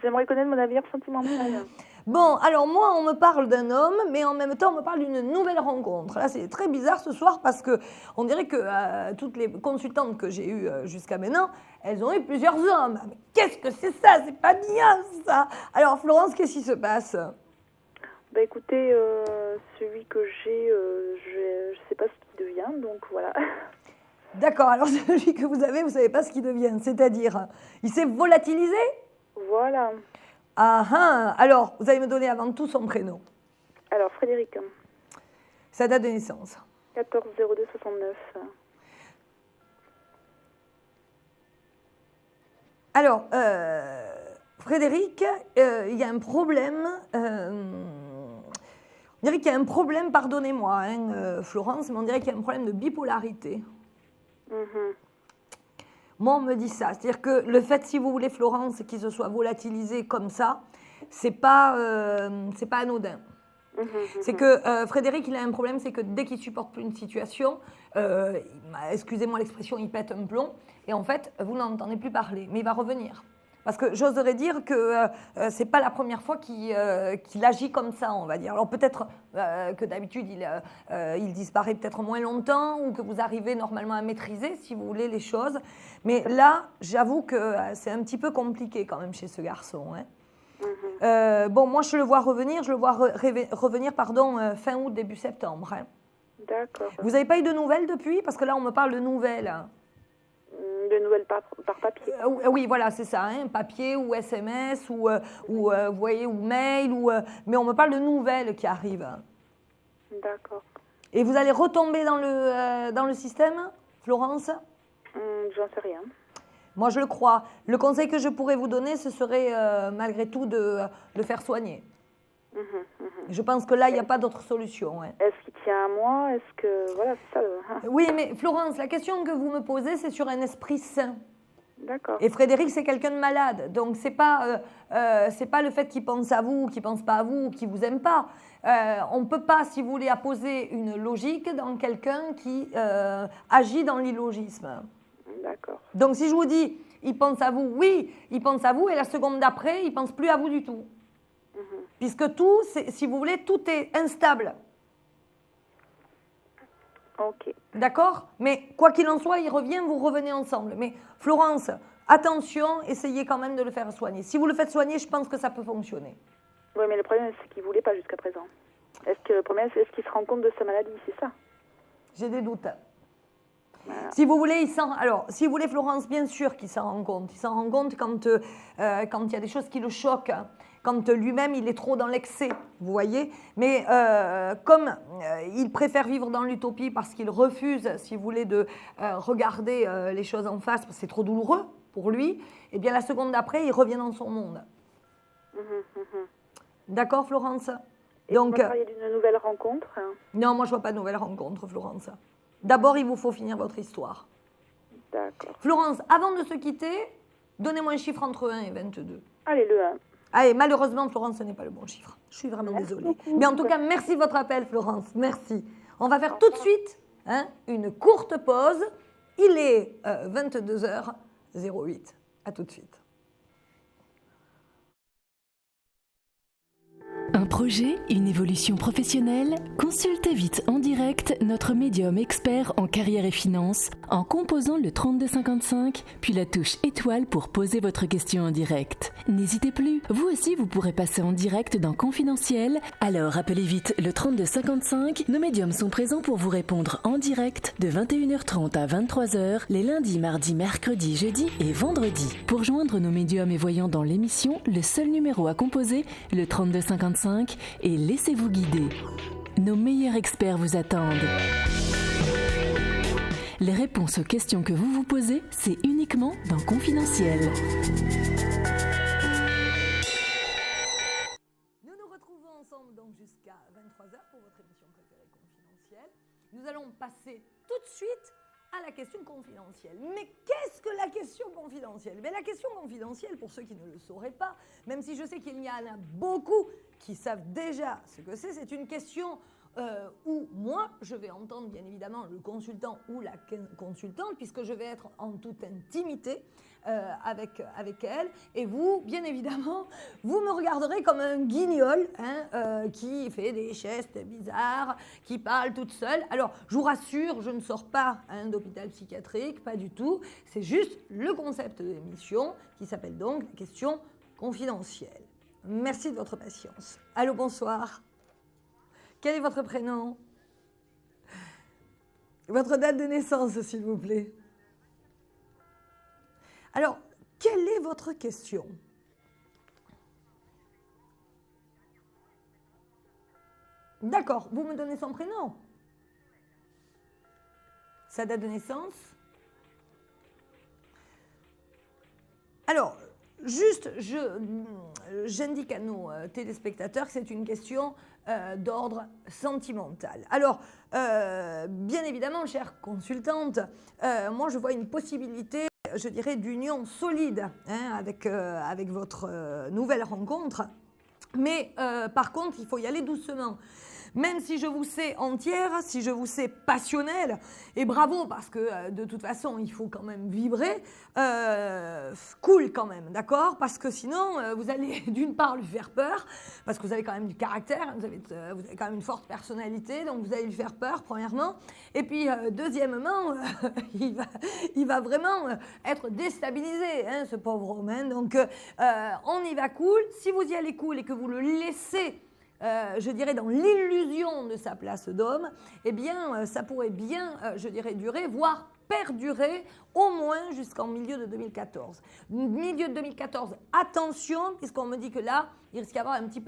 J'aimerais connaître mon avenir sentimental.
Bon, alors moi, on me parle d'un homme, mais en même temps, on me parle d'une nouvelle rencontre. Là, c'est très bizarre ce soir parce que on dirait que toutes les consultantes que j'ai eues jusqu'à maintenant, elles ont eu plusieurs hommes. Mais qu'est-ce que c'est ça? C'est pas bien, ça. Alors, Florence, qu'est-ce qui se passe?
Bah écoutez, celui que j'ai, je sais pas ce qu'il devient, donc voilà.
D'accord, alors celui que vous avez, vous savez pas ce qu'il devient, c'est-à-dire, il s'est volatilisé?
Voilà.
Ah ah, alors, vous allez me donner avant tout son prénom.
Alors, Frédéric.
Sa date de naissance.
14-02-69.
Alors, Frédéric, il y a un problème. On dirait qu'il y a un problème, pardonnez-moi, hein, Florence, mais on dirait qu'il y a un problème de bipolarité. Moi, on me dit ça. C'est-à-dire que le fait, si vous voulez, Florence, qu'il se soit volatilisé comme ça, c'est pas anodin. C'est que Frédéric, il a un problème, c'est que dès qu'il supporte plus une situation, excusez-moi l'expression, il pète un plomb. Et en fait, vous n'entendez plus parler. Mais il va revenir. Parce que j'oserais dire que c'est pas la première fois qu'il agit comme ça, on va dire. Alors peut-être que d'habitude il disparaît peut-être moins longtemps ou que vous arrivez normalement à maîtriser, si vous voulez, les choses. Mais là, j'avoue que c'est un petit peu compliqué quand même chez ce garçon. Hein. Bon, moi je le vois revenir, fin août, début septembre. Hein.
D'accord.
Vous n'avez pas eu de nouvelles depuis? Parce que là on me parle de nouvelles.
De nouvelles par papier.
Oui, voilà, c'est ça, hein, papier ou SMS ou vous voyez, ou mail, mais on me parle de nouvelles qui arrivent.
D'accord.
Et vous allez retomber dans le système, Florence?
J'en sais rien.
Moi, je le crois. Le conseil que je pourrais vous donner, ce serait malgré tout de le faire soigner. Je pense que là, il n'y a pas d'autre solution. Hein.
Est-ce qu'il tient à moi? Est-ce que... Voilà, c'est ça.
Oui, mais Florence, la question que vous me posez, c'est sur un esprit sain.
D'accord.
Et Frédéric, c'est quelqu'un de malade. Donc, c'est pas le fait qu'il pense à vous, qu'il pense pas à vous, qu'il vous aime pas. On ne peut pas, si vous voulez, apposer une logique dans quelqu'un qui agit dans l'illogisme.
D'accord.
Donc, si je vous dis, il pense à vous, oui, il pense à vous, et la seconde d'après, il pense plus à vous du tout. Puisque tout, si vous voulez, tout est instable.
Ok.
D'accord? Mais quoi qu'il en soit, il revient, vous revenez ensemble. Mais Florence, attention, essayez quand même de le faire soigner. Si vous le faites soigner, je pense que ça peut fonctionner.
Oui, mais le problème, c'est qu'il ne voulait pas jusqu'à présent. Le problème, c'est est-ce qu'il se rend compte de sa maladie? C'est ça?
J'ai des doutes.
Voilà.
Si vous voulez, si vous voulez, Florence, bien sûr qu'il s'en rend compte. Il s'en rend compte quand il y a des choses qui le choquent, quand lui-même, il est trop dans l'excès, vous voyez. Mais comme il préfère vivre dans l'utopie parce qu'il refuse, si vous voulez, de regarder les choses en face, parce que c'est trop douloureux pour lui, eh bien, la seconde d'après, il revient dans son monde. D'accord, Florence?
Et donc, vous parliez d'une nouvelle rencontre?
Non, moi, je ne vois pas de nouvelle rencontre, Florence. D'abord, il vous faut finir votre histoire.
D'accord.
Florence, avant de se quitter, donnez-moi un chiffre entre 1 et 22.
Allez, le 1.
Allez, malheureusement, Florence, ce n'est pas le bon chiffre. Je suis vraiment désolée.
Beaucoup.
Mais en tout cas, merci de votre appel, Florence. Merci. On va faire tout de suite une courte pause. Il est 22h08. À tout de suite.
Un projet, une évolution professionnelle? Consultez vite en direct notre médium expert en carrière et finance en composant le 3255 puis la touche étoile pour poser votre question en direct. N'hésitez plus, vous aussi vous pourrez passer en direct dans Confidentiel. Alors appelez vite le 3255. Nos médiums sont présents pour vous répondre en direct de 21h30 à 23h les lundis, mardis, mercredis, jeudis et vendredis. Pour joindre nos médiums et voyants dans l'émission, le seul numéro à composer, le 3255, et laissez-vous guider. Nos meilleurs experts vous attendent. Les réponses aux questions que vous vous posez, c'est uniquement dans Confidentiel.
Nous nous retrouvons ensemble donc jusqu'à 23h pour votre émission préférée Confidentielle. Nous allons passer tout de suite à la question confidentielle. Mais qu'est-ce que la question confidentielle? La question confidentielle, pour ceux qui ne le sauraient pas, même si je sais qu'il y en a beaucoup qui savent déjà ce que c'est une question où moi, je vais entendre bien évidemment le consultant ou la consultante, puisque je vais être en toute intimité avec elle. Et vous, bien évidemment, vous me regarderez comme un guignol qui fait des gestes bizarres, qui parle toute seule. Alors, je vous rassure, je ne sors pas d'hôpital psychiatrique, pas du tout. C'est juste le concept de l'émission qui s'appelle donc la question confidentielle. Merci de votre patience. Allô, bonsoir. Quel est votre prénom? Votre date de naissance, s'il vous plaît. Alors, quelle est votre question? D'accord, vous me donnez son prénom? Sa date de naissance? Alors, juste, j'indique à nos téléspectateurs que c'est une question d'ordre sentimental. Alors, bien évidemment, chère consultante, moi je vois une possibilité, je dirais, d'union solide avec votre nouvelle rencontre. Mais par contre, il faut y aller doucement. Même si je vous sais entière, si je vous sais passionnelle, et bravo parce que de toute façon il faut quand même vibrer, cool quand même, d'accord? Parce que sinon vous allez d'une part lui faire peur, parce que vous avez quand même du caractère, vous avez quand même une forte personnalité, donc vous allez lui faire peur premièrement, et puis deuxièmement, il va vraiment être déstabilisé, ce pauvre homme, hein. Donc on y va cool. Si vous y allez cool et que vous le laissez je dirais dans l'illusion de sa place d'homme, eh bien ça pourrait bien, je dirais, durer, voire perdurer au moins jusqu'en milieu de 2014. Milieu de 2014, attention, puisqu'on me dit que là, il risque d'y avoir un petit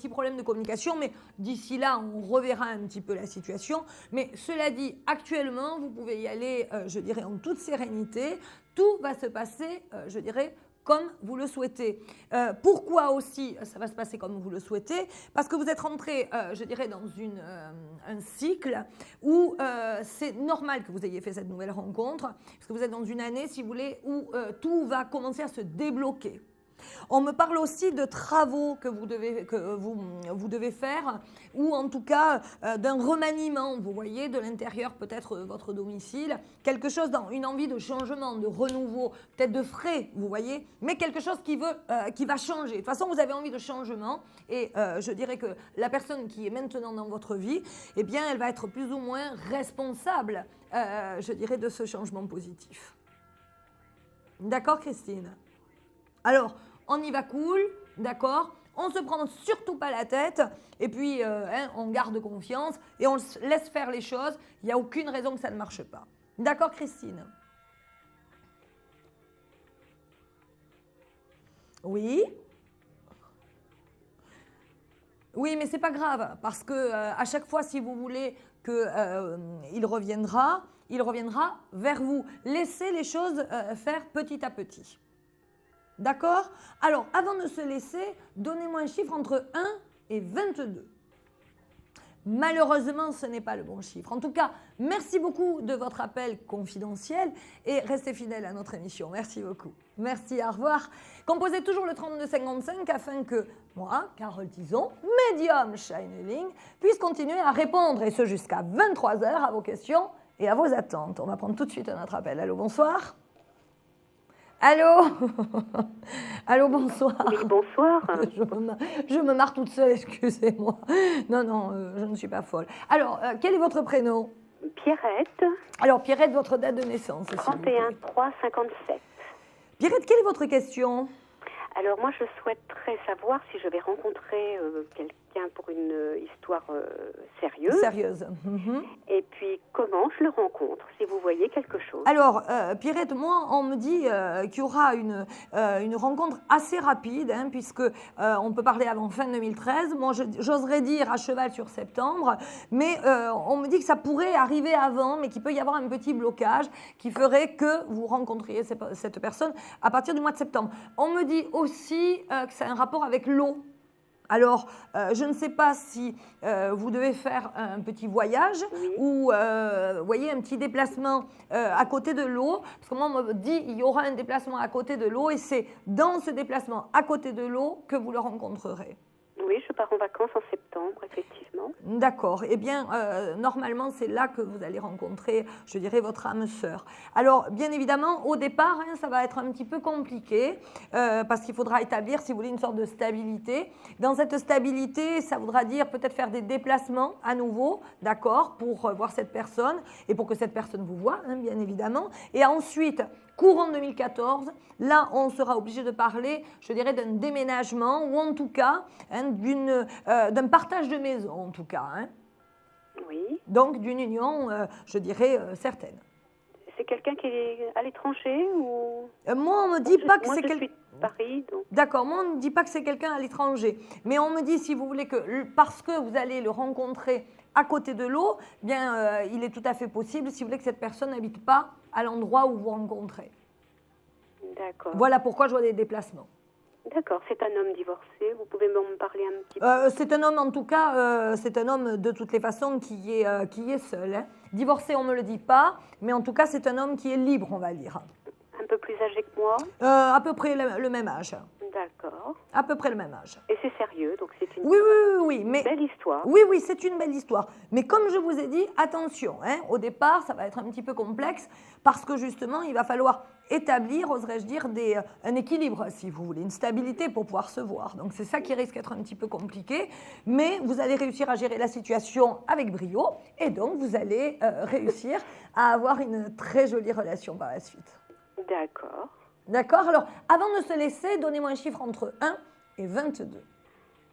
problème de communication, mais d'ici là, on reverra un petit peu la situation. Mais cela dit, actuellement, vous pouvez y aller, je dirais, en toute sérénité. Tout va se passer, je dirais, comme vous le souhaitez. Pourquoi aussi ça va se passer comme vous le souhaitez? Parce que vous êtes rentré, je dirais, dans un cycle où c'est normal que vous ayez fait cette nouvelle rencontre, parce que vous êtes dans une année, si vous voulez, où tout va commencer à se débloquer. On me parle aussi de travaux que vous devez faire, ou en tout cas d'un remaniement, vous voyez, de l'intérieur, peut-être votre domicile, quelque chose dans une envie de changement, de renouveau, peut-être de frais, vous voyez, mais quelque chose qui va changer. De toute façon, vous avez envie de changement, et je dirais que la personne qui est maintenant dans votre vie, eh bien, elle va être plus ou moins responsable, je dirais, de ce changement positif. D'accord, Christine? Alors, on y va cool, d'accord? On ne se prend surtout pas la tête et puis on garde confiance et on laisse faire les choses. Il n'y a aucune raison que ça ne marche pas. D'accord, Christine? Oui? Oui, mais ce n'est pas grave parce que à chaque fois, si vous voulez qu'il reviendra vers vous. Laissez les choses faire petit à petit. D'accord? Alors, avant de se laisser, donnez-moi un chiffre entre 1 et 22. Malheureusement, ce n'est pas le bon chiffre. En tout cas, merci beaucoup de votre appel confidentiel et restez fidèles à notre émission. Merci beaucoup. Merci, au revoir. Composez toujours le 3255 afin que moi, Carole Tison, médium channeling, puisse continuer à répondre, et ce jusqu'à 23h, à vos questions et à vos attentes. On va prendre tout de suite un autre appel. Allô, bonsoir. Allô? Allô, bonsoir.
Oui, bonsoir.
Je me marre toute seule, excusez-moi. Non, je ne suis pas folle. Alors, quel est votre prénom?
Pierrette.
Alors, Pierrette, votre date de naissance?
31/3/57.
Pierrette, quelle est votre question?
Alors, moi, je souhaiterais savoir si je vais rencontrer quelqu'un pour une histoire sérieuse.
Sérieuse.
Et puis, comment je le rencontre, si vous voyez quelque chose.
Alors, Pierrette, moi, on me dit qu'il y aura une rencontre assez rapide, hein, puisque on peut parler avant fin 2013. Moi, j'oserais dire à cheval sur septembre, mais on me dit que ça pourrait arriver avant, mais qu'il peut y avoir un petit blocage qui ferait que vous rencontriez cette personne à partir du mois de septembre. On me dit aussi que ça a un rapport avec l'eau. Alors, je ne sais pas si vous devez faire un petit voyage ou, voyez, un petit déplacement à côté de l'eau. Parce que moi, on me dit qu'il y aura un déplacement à côté de l'eau et c'est dans ce déplacement à côté de l'eau que vous le rencontrerez.
Oui, je pars en vacances en septembre, effectivement.
D'accord. Eh bien, normalement, c'est là que vous allez rencontrer, je dirais, votre âme sœur. Alors, bien évidemment, au départ, hein, ça va être un petit peu compliqué parce qu'il faudra établir, si vous voulez, une sorte de stabilité. Dans cette stabilité, ça voudra dire peut-être faire des déplacements à nouveau, d'accord, pour voir cette personne et pour que cette personne vous voie, hein, bien évidemment. Et ensuite, courant 2014, là, on sera obligé de parler, je dirais, d'un déménagement ou en tout cas hein, d'un partage de maison, en tout cas. Hein.
Oui.
Donc, d'une union, je dirais, certaine.
C'est quelqu'un qui est à l'étranger ou...
Moi, on ne me dit pas que c'est quelqu'un...
Paris, donc.
D'accord, moi, on ne dit pas que c'est quelqu'un à l'étranger. Mais on me dit, si vous voulez, que parce que vous allez le rencontrer à côté de l'eau, bien, il est tout à fait possible, si vous voulez, que cette personne n'habite pas à l'endroit où vous rencontrez.
D'accord.
Voilà pourquoi je vois des déplacements.
D'accord, c'est un homme divorcé, vous pouvez me parler un petit peu?
C'est un homme, en tout cas, c'est un homme de toutes les façons qui est seul. Hein. Divorcé, on ne me le dit pas, mais en tout cas, c'est un homme qui est libre, on va dire.
Un peu plus âgé que moi?
À peu près le même âge.
D'accord.
À peu près le même âge.
Et c'est sérieux, donc c'est
une
belle histoire.
Oui, c'est une belle histoire. Mais comme je vous ai dit, attention, hein, au départ, ça va être un petit peu complexe parce que justement, il va falloir établir, oserais-je dire, un équilibre, si vous voulez, une stabilité pour pouvoir se voir. Donc c'est ça qui risque d'être un petit peu compliqué, mais vous allez réussir à gérer la situation avec brio et donc vous allez réussir à avoir une très jolie relation par la suite.
D'accord.
D'accord. Alors, avant de se laisser, donnez-moi un chiffre entre 1 et 22.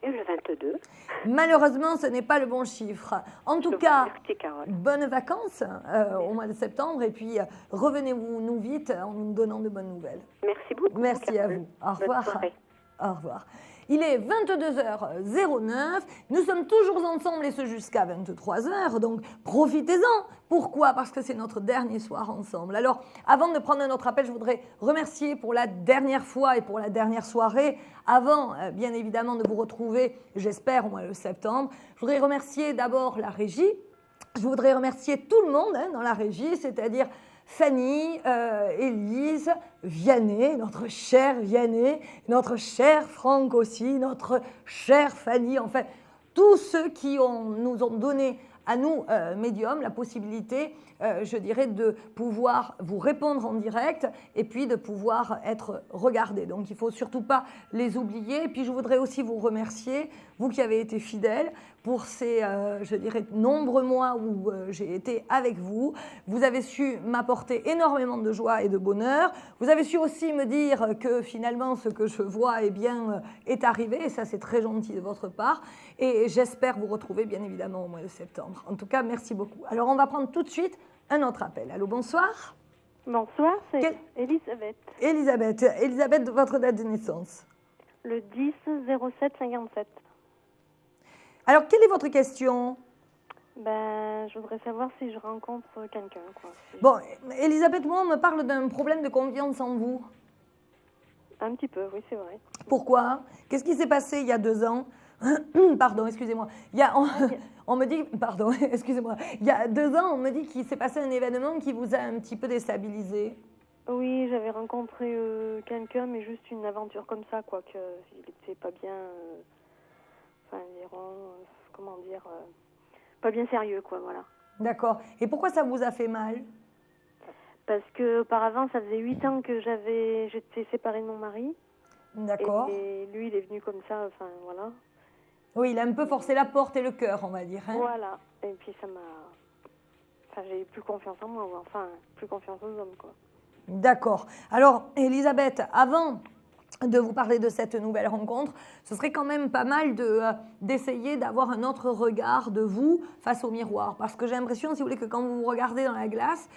Et le 22.
Malheureusement, ce n'est pas le bon chiffre. En tout cas,
Merci, Carole.
bonnes vacances au mois de septembre et puis revenez-vous nous vite en nous donnant de bonnes nouvelles.
Merci beaucoup.
Merci à
Carole.
vous. Au
Bonne
revoir.
soirée.
Au revoir. Il est 22h09. Nous sommes toujours ensemble et ce jusqu'à 23h. Donc profitez-en. Pourquoi? Parce que c'est notre dernier soir ensemble. Alors, avant de prendre un autre appel, je voudrais remercier pour la dernière fois et pour la dernière soirée, avant bien évidemment de vous retrouver, j'espère, au mois de septembre. Je voudrais remercier d'abord la régie. Je voudrais remercier tout le monde dans la régie, c'est-à-dire Fanny, Élise, Vianney, notre cher Vianney, notre cher Franck aussi, notre chère Fanny, en fait, tous ceux qui nous ont donné à nous, médiums, la possibilité, je dirais, de pouvoir vous répondre en direct et puis de pouvoir être regardés. Donc, il ne faut surtout pas les oublier. Et puis, je voudrais aussi vous remercier, vous qui avez été fidèles, pour ces, je dirais, nombreux mois où j'ai été avec vous. Vous avez su m'apporter énormément de joie et de bonheur. Vous avez su aussi me dire que finalement, ce que je vois, eh bien, est arrivé. Et ça, c'est très gentil de votre part. Et j'espère vous retrouver, bien évidemment, au mois de septembre. En tout cas, merci beaucoup. Alors, on va prendre tout de suite un autre appel. Allô, bonsoir.
Bonsoir, c'est Elisabeth.
Elisabeth, votre date de naissance?
Le 10-07-57.
Alors, quelle est votre question?
Ben, je voudrais savoir si je rencontre quelqu'un, quoi.
Bon, Elisabeth, moi, on me parle d'un problème de confiance en vous.
Un petit peu, oui, c'est vrai.
Pourquoi? Qu'est-ce qui s'est passé il y a 2 ans? Pardon, excusez-moi. On me dit, pardon, excusez-moi. Il y a 2 ans, on me dit qu'il s'est passé un événement qui vous a un petit peu déstabilisé.
Oui, j'avais rencontré quelqu'un, mais juste une aventure comme ça, quoi, qu'il n'était pas bien, enfin, comment dire, pas bien sérieux, quoi, voilà.
D'accord. Et pourquoi ça vous a fait mal?
Parce que auparavant, ça faisait 8 ans que j'étais séparée de mon mari.
D'accord.
Et lui, il est venu comme ça, enfin, voilà.
Oui, il a un peu forcé la porte et le cœur, on va dire. Hein.
Voilà. Et puis ça m'a... Enfin, j'ai plus confiance en moi, enfin, plus confiance aux hommes, quoi.
D'accord. Alors, Elisabeth, avant de vous parler de cette nouvelle rencontre, ce serait quand même pas mal d'essayer d'avoir un autre regard de vous face au miroir. Parce que j'ai l'impression, si vous voulez, que quand vous vous regardez dans la glace,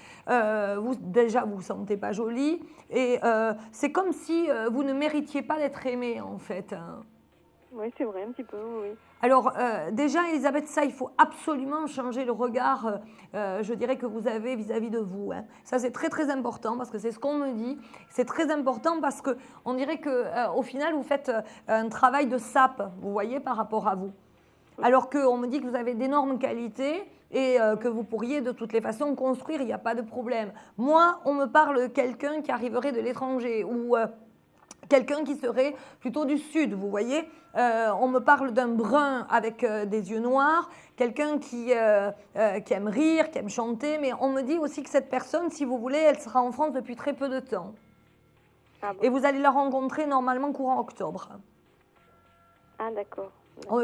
déjà, vous ne vous sentez pas jolie. Et c'est comme si vous ne méritiez pas d'être aimée, en fait.
Oui, c'est vrai, un petit peu, oui.
Alors, déjà, Elisabeth, ça, il faut absolument changer le regard, je dirais, que vous avez vis-à-vis de vous. Hein. Ça, c'est très, très important parce que c'est ce qu'on me dit. C'est très important parce qu'on dirait qu'au final, vous faites un travail de sape, vous voyez, par rapport à vous. Alors qu'on me dit que vous avez d'énormes qualités et que vous pourriez de toutes les façons construire, il n'y a pas de problème. Moi, on me parle de quelqu'un qui arriverait de l'étranger ou... quelqu'un qui serait plutôt du sud, vous voyez. On me parle d'un brun avec des yeux noirs, quelqu'un qui aime rire, qui aime chanter, mais on me dit aussi que cette personne, si vous voulez, elle sera en France depuis très peu de temps. Ah bon. Et vous allez la rencontrer normalement courant octobre.
Ah d'accord.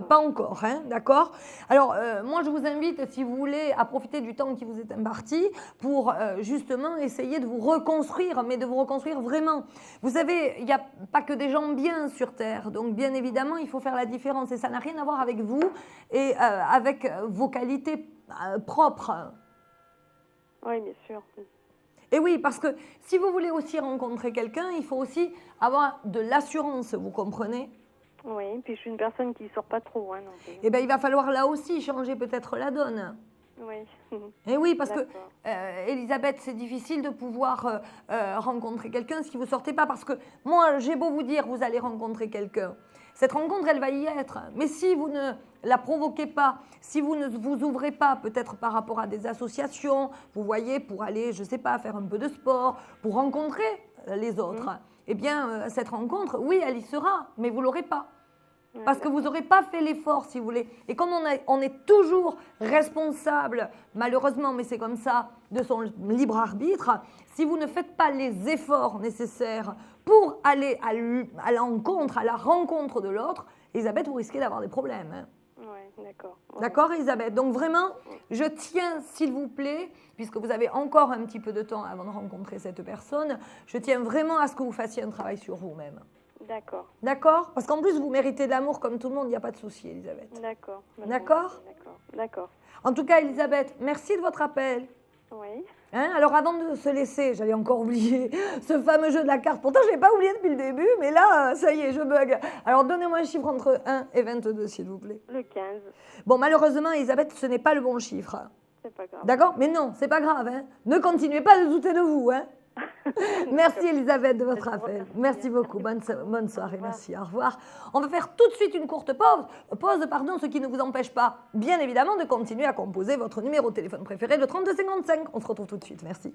Pas encore, hein, d'accord. Alors, moi, je vous invite, si vous voulez, à profiter du temps qui vous est imparti pour justement essayer de vous reconstruire, mais de vous reconstruire vraiment. Vous savez, il n'y a pas que des gens bien sur Terre, donc bien évidemment, il faut faire la différence et ça n'a rien à voir avec vous et avec vos qualités propres.
Oui, bien sûr.
Et oui, parce que si vous voulez aussi rencontrer quelqu'un, il faut aussi avoir de l'assurance, vous comprenez ?
Oui, puis je suis une personne qui ne sort pas trop. Hein, donc...
Eh bien, il va falloir là aussi changer peut-être la donne.
Oui.
Et oui, parce que, Elisabeth, c'est difficile de pouvoir rencontrer quelqu'un si vous ne sortez pas. Parce que moi, j'ai beau vous dire, vous allez rencontrer quelqu'un. Cette rencontre, elle va y être. Mais si vous ne la provoquez pas, si vous ne vous ouvrez pas, peut-être par rapport à des associations, vous voyez, pour aller, je ne sais pas, faire un peu de sport, pour rencontrer les autres, eh bien, cette rencontre, oui, elle y sera, mais vous ne l'aurez pas. Parce que vous n'aurez pas fait l'effort, si vous voulez. Et comme on est toujours responsable, malheureusement, mais c'est comme ça, de son libre arbitre, si vous ne faites pas les efforts nécessaires pour aller à l'encontre, à la rencontre de l'autre, Elisabeth, vous risquez d'avoir des problèmes. Hein.
Oui, d'accord.
D'accord, Elisabeth? Donc vraiment, je tiens, s'il vous plaît, puisque vous avez encore un petit peu de temps avant de rencontrer cette personne, je tiens vraiment à ce que vous fassiez un travail sur vous-même.
D'accord.
D'accord? Parce qu'en plus, vous méritez de l'amour comme tout le monde, il n'y a pas de souci, Elisabeth.
D'accord.
D'accord?
D'accord.
En tout cas, Elisabeth, merci de votre appel.
Oui.
Hein, alors avant de se laisser, j'avais encore oublié ce fameux jeu de la carte. Pourtant, je ne l'ai pas oublié depuis le début, mais là, ça y est, je bug. Alors donnez-moi un chiffre entre 1 et 22, s'il vous plaît.
Le 15.
Bon, malheureusement, Elisabeth, ce n'est pas le bon chiffre.
C'est pas grave.
D'accord? Mais non, c'est pas grave. Hein. Ne continuez pas de douter de vous. Hein. Merci Elisabeth de votre appel. Merci beaucoup. Bonne soirée. Merci. Au revoir. On va faire tout de suite une courte pause, ce qui ne vous empêche pas, bien évidemment, de continuer à composer votre numéro de téléphone préféré, le 3255. On se retrouve tout de suite. Merci.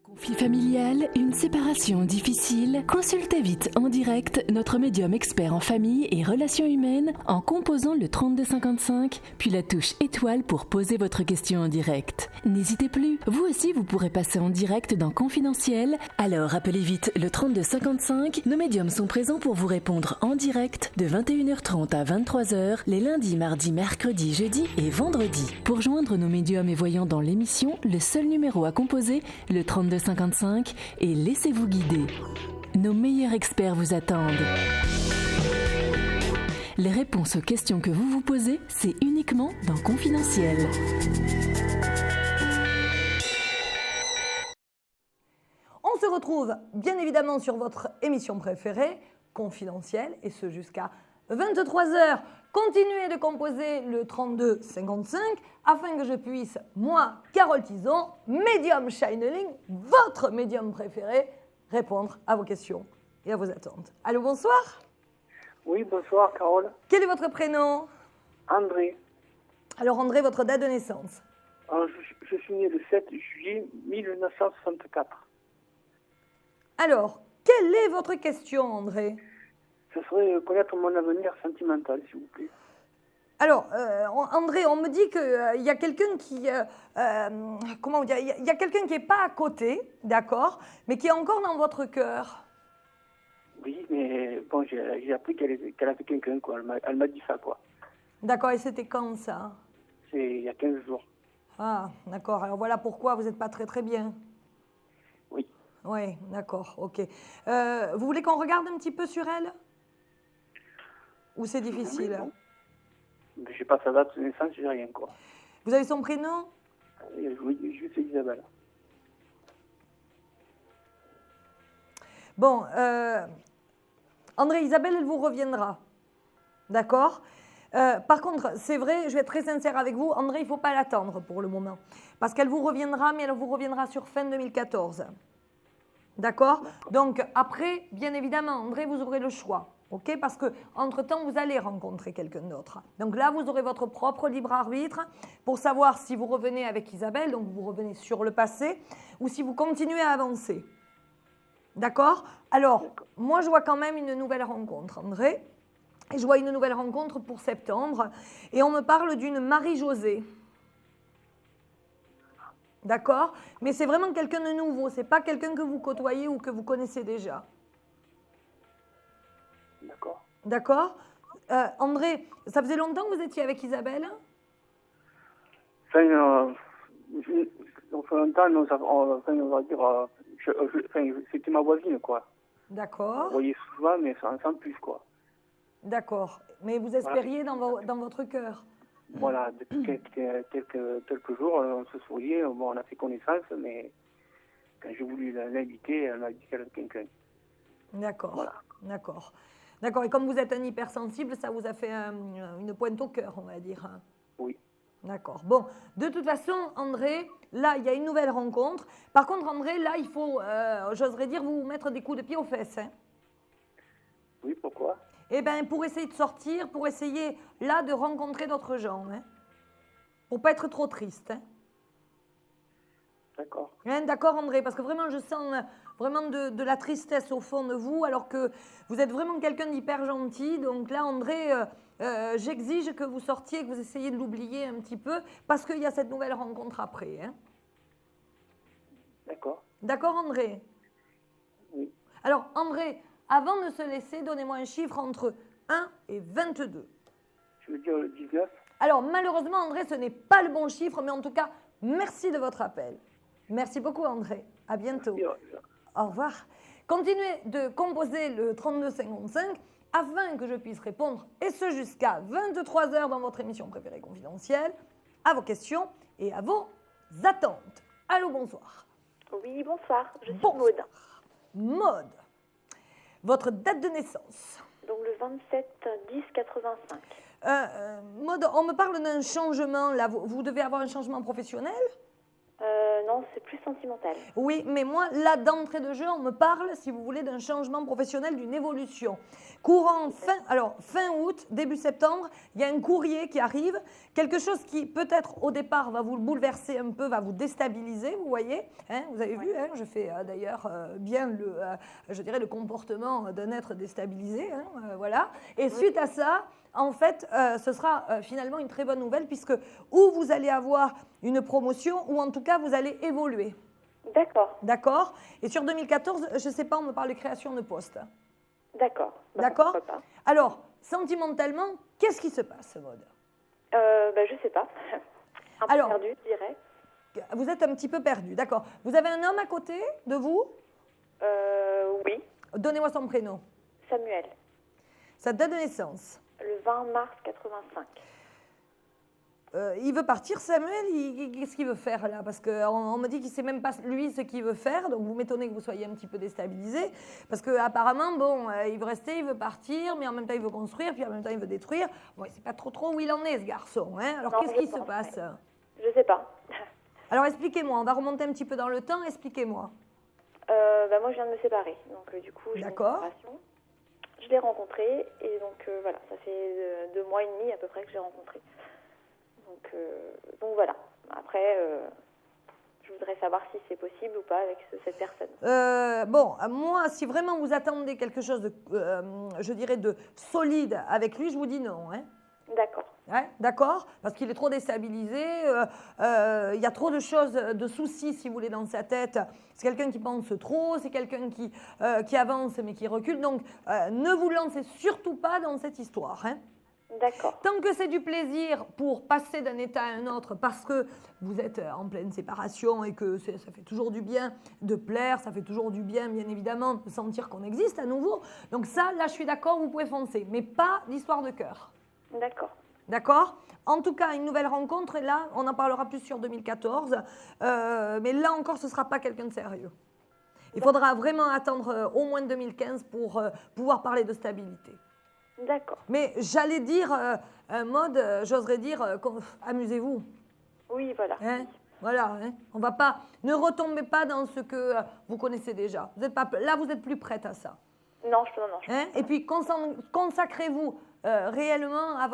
Conflit familial, une séparation difficile? Consultez vite en direct notre médium expert en famille et relations humaines en composant le 3255, puis la touche étoile pour poser votre question en direct. N'hésitez plus, vous aussi vous pourrez passer en direct dans Confidentiel, alors appelez vite le 3255, nos médiums sont présents pour vous répondre en direct de 21h30 à 23h, les lundis, mardis, mercredis, jeudis et vendredis. Pour joindre nos médiums et voyants dans l'émission, le seul numéro à composer, le 3255, et laissez-vous guider. Nos meilleurs experts vous attendent. Les réponses aux questions que vous vous posez, c'est uniquement dans Confidentiel.
On se retrouve bien évidemment sur votre émission préférée, Confidentiel, et ce jusqu'à 23h. Continuez de composer le 3255 afin que je puisse, moi, Carole Tison, médium channeling, votre médium préféré, répondre à vos questions et à vos attentes. Allô, bonsoir.
Oui, bonsoir Carole.
Quel est votre prénom?
André.
Alors André, votre date de naissance?
Je suis né le 7 juillet 1964.
Alors, quelle est votre question, André?
Ce serait connaître mon avenir sentimental, s'il vous plaît.
Alors, André, on me dit qu'il y a quelqu'un qui... comment dire? Il y a quelqu'un qui n'est pas à côté, d'accord, mais qui est encore dans votre cœur.
Oui, mais bon, j'ai appris qu'elle avait quelqu'un, quoi. Elle m'a dit ça, quoi.
D'accord, et c'était quand, ça?
C'est il y a 15 jours.
Ah, d'accord. Alors voilà pourquoi vous n'êtes pas très très bien.
Oui.
Oui, d'accord, ok. Vous voulez qu'on regarde un petit peu sur elle? Ou c'est difficile?
Oui, je n'ai pas sa date de naissance, j'ai rien, quoi.
Vous avez son prénom?
Oui, juste Isabelle.
Bon, André, Isabelle, elle vous reviendra. D'accord? Par contre, c'est vrai, je vais être très sincère avec vous, André, il ne faut pas l'attendre pour le moment. Parce qu'elle vous reviendra, mais elle vous reviendra sur fin 2014. D'accord? Donc, après, bien évidemment, André, vous aurez le choix. OK? Parce qu'entre-temps, vous allez rencontrer quelqu'un d'autre. Donc là, vous aurez votre propre libre arbitre pour savoir si vous revenez avec Isabelle, donc vous revenez sur le passé, ou si vous continuez à avancer. D'accord? Alors, moi, je vois quand même une nouvelle rencontre, André. Et je vois une nouvelle rencontre pour septembre. Et on me parle d'une Marie-Josée. D'accord? Mais c'est vraiment quelqu'un de nouveau. Ce n'est pas quelqu'un que vous côtoyez ou que vous connaissez déjà.
D'accord.
D'accord? André, ça faisait longtemps que vous étiez avec Isabelle?
Enfin, longtemps, on va dire, c'était ma voisine, quoi.
D'accord.
Vous voyez souvent, mais sans plus, quoi.
D'accord. Mais vous espériez dans votre cœur?
Voilà, depuis quelques jours, on se souriait, bon, on a fait connaissance, mais quand j'ai voulu l'inviter, elle m'a dit qu'elle avait quelqu'un.
D'accord.
Voilà.
D'accord. D'accord. Et comme vous êtes un hypersensible, ça vous a fait une pointe au cœur, on va dire.
Oui.
D'accord. Bon, de toute façon, André, là, il y a une nouvelle rencontre. Par contre, André, là, il faut, j'oserais dire, vous mettre des coups de pied aux fesses. Hein.
Oui, pourquoi?
Eh bien, pour essayer de sortir, pour essayer, là, de rencontrer d'autres gens. Hein. Pour pas être trop triste. Hein.
D'accord.
Hein, d'accord, André, parce que vraiment, je sens vraiment de la tristesse au fond de vous, alors que vous êtes vraiment quelqu'un d'hyper gentil. Donc là, André, j'exige que vous sortiez, que vous essayiez de l'oublier un petit peu, parce qu'il y a cette nouvelle rencontre après. Hein.
D'accord.
D'accord, André?
Oui.
Alors, André, avant de se laisser, donnez-moi un chiffre entre 1 et 22.
Je veux dire le 19.
Alors, malheureusement, André, ce n'est pas le bon chiffre, mais en tout cas, merci de votre appel. Merci beaucoup, André. À bientôt.
Merci.
Au revoir. Continuez de composer le 3255 afin que je puisse répondre, et ce jusqu'à 23h dans votre émission préférée confidentielle, à vos questions et à vos attentes. Allô, bonsoir.
Oui, bonsoir. Je suis
Bonsoir.
Maude.
Maude. Votre date de naissance.
Donc le 27-10-85.
Maude, on me parle d'un changement, là. Vous devez avoir un changement professionnel?
Non, c'est plus sentimental.
Oui, mais moi, là, d'entrée de jeu, on me parle, si vous voulez, d'un changement professionnel, d'une évolution. Courant fin août, début septembre, il y a un courrier qui arrive, quelque chose qui, peut-être, au départ, va vous bouleverser un peu, va vous déstabiliser, vous voyez. Hein, vous avez vu, hein, je fais d'ailleurs bien, je dirais, le comportement d'un être déstabilisé. Hein, voilà. Et suite à ça, en fait, ce sera finalement une très bonne nouvelle puisque ou vous allez avoir une promotion ou en tout cas vous allez évoluer.
D'accord.
D'accord. Et sur 2014, je ne sais pas, on me parle de création de poste.
D'accord.
D'accord.
Pourquoi pas.
Alors, sentimentalement, qu'est-ce qui se passe, Maude?
Je sais pas. Un peu
Alors,
perdu, je dirais.
Vous êtes un petit peu perdu, d'accord. Vous avez un homme à côté de vous?
Oui.
Donnez-moi son prénom.
Samuel.
Sa date de naissance.
Le 20 mars 85.
Il veut partir, Samuel. Qu'est-ce qu'il veut faire là? Parce qu'on me dit qu'il ne sait même pas lui ce qu'il veut faire. Donc vous m'étonnez que vous soyez un petit peu déstabilisé. Parce qu'apparemment, bon, il veut rester, il veut partir, mais en même temps il veut construire, puis en même temps il veut détruire. Bon, il ne sait pas trop où il en est, ce garçon. Hein. Alors qu'est-ce qui se passe?
Je sais pas.
Alors expliquez-moi, on va remonter un petit peu dans le temps. Expliquez-moi.
Moi je viens de me séparer. Donc du coup, j'ai une
D'accord.
séparation. Je l'ai rencontré et donc voilà, ça fait 2 mois et demi à peu près que je l'ai rencontré. Donc voilà. Après, je voudrais savoir si c'est possible ou pas avec cette personne.
Bon, moi, si vraiment vous attendez quelque chose de, je dirais, de solide avec lui, je vous dis non. Hein.
D'accord.
Ouais, d'accord. Parce qu'il est trop déstabilisé. Il y a trop de choses, de soucis, si vous voulez, dans sa tête. C'est quelqu'un qui pense trop. C'est quelqu'un qui avance mais qui recule. Donc, ne vous lancez surtout pas dans cette histoire. Hein.
D'accord.
Tant que c'est du plaisir pour passer d'un état à un autre parce que vous êtes en pleine séparation et que ça fait toujours du bien de plaire, ça fait toujours du bien, bien évidemment, de sentir qu'on existe à nouveau. Donc ça, là, je suis d'accord, vous pouvez foncer. Mais pas d'histoire de cœur.
D'accord.
D'accord? En tout cas, une nouvelle rencontre, et là, on en parlera plus sur 2014. Mais là encore, ce ne sera pas quelqu'un de sérieux. Il faudra vraiment attendre au moins 2015 pour pouvoir parler de stabilité.
D'accord.
Mais j'allais dire, Maude, j'oserais dire, amusez-vous.
Oui, voilà.
Hein? Voilà, hein? On va pas, ne retombez pas dans ce que vous connaissez déjà. Vous êtes pas, là, vous êtes plus prête à ça.
Non.
Hein? Et puis, consacrez-vous réellement à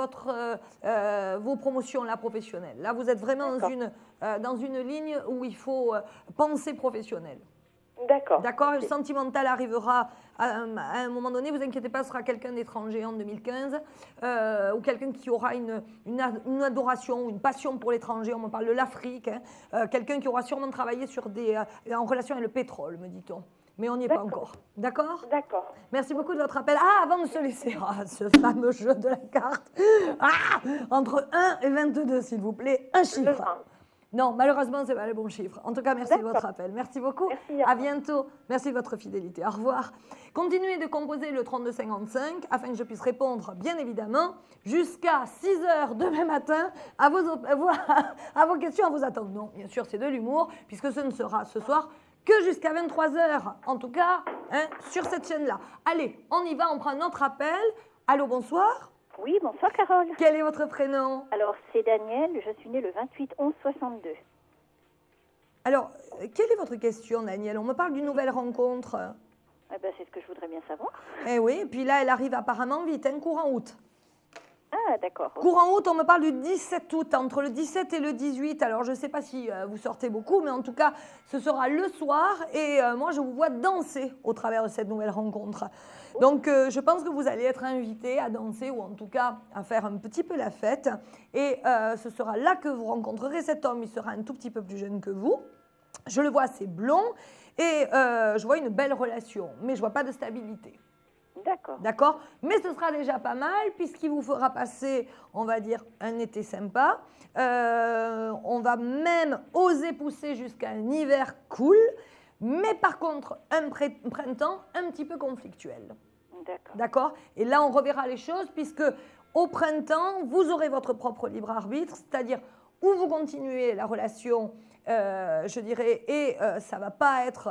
vos promotions là, professionnelles. Là, vous êtes vraiment dans une ligne où il faut penser professionnel.
D'accord.
D'accord, le sentimental arrivera à un moment donné, vous inquiétez pas, ce sera quelqu'un d'étranger en 2015 ou quelqu'un qui aura une adoration, une passion pour l'étranger, on me parle de l'Afrique, hein, quelqu'un qui aura sûrement travaillé en relation avec le pétrole, me dit-on. Mais on n'y est pas encore. D'accord?
D'accord.
Merci beaucoup de votre appel. Avant de se laisser, ce fameux jeu de la carte, entre 1 et 22, s'il vous plaît, un chiffre. Non, malheureusement, ce n'est pas le bon chiffre. En tout cas, merci de votre appel. Merci beaucoup.
Merci.
À bientôt. Merci de votre fidélité. Au revoir. Continuez de composer le 3255 afin que je puisse répondre, bien évidemment, jusqu'à 6h demain matin à vos questions, à vos attentes. Non, bien sûr, c'est de l'humour, puisque ce ne sera ce soir que jusqu'à 23h, en tout cas, hein, sur cette chaîne-là. Allez, on y va, on prend un autre appel. Allô, bonsoir.
Oui, bonsoir Carole.
Quel est votre prénom?
Alors, c'est Daniel, je suis née le 28-11-62.
Alors, quelle est votre question, Daniel? On me parle d'une nouvelle rencontre.
Eh ben, c'est ce que je voudrais bien savoir.
Eh oui, et puis là, elle arrive apparemment vite, hein, courant août.
Ah, d'accord.
Courant août, on me parle du 17 août, entre le 17 et le 18. Alors, je ne sais pas si vous sortez beaucoup, mais en tout cas, ce sera le soir. Et moi, je vous vois danser au travers de cette nouvelle rencontre. Donc, je pense que vous allez être invité à danser, ou en tout cas, à faire un petit peu la fête. Et ce sera là que vous rencontrerez cet homme. Il sera un tout petit peu plus jeune que vous. Je le vois assez blond. Et je vois une belle relation, mais je ne vois pas de stabilité.
D'accord.
D'accord? Mais ce sera déjà pas mal puisqu'il vous fera passer, on va dire, un été sympa. On va même oser pousser jusqu'à un hiver cool. mais par contre, un printemps un petit peu conflictuel.
D'accord.
D'accord? Et là, on reverra les choses, puisque au printemps, vous aurez votre propre libre arbitre, c'est-à-dire où vous continuez la relation, je dirais, et ça ne va pas être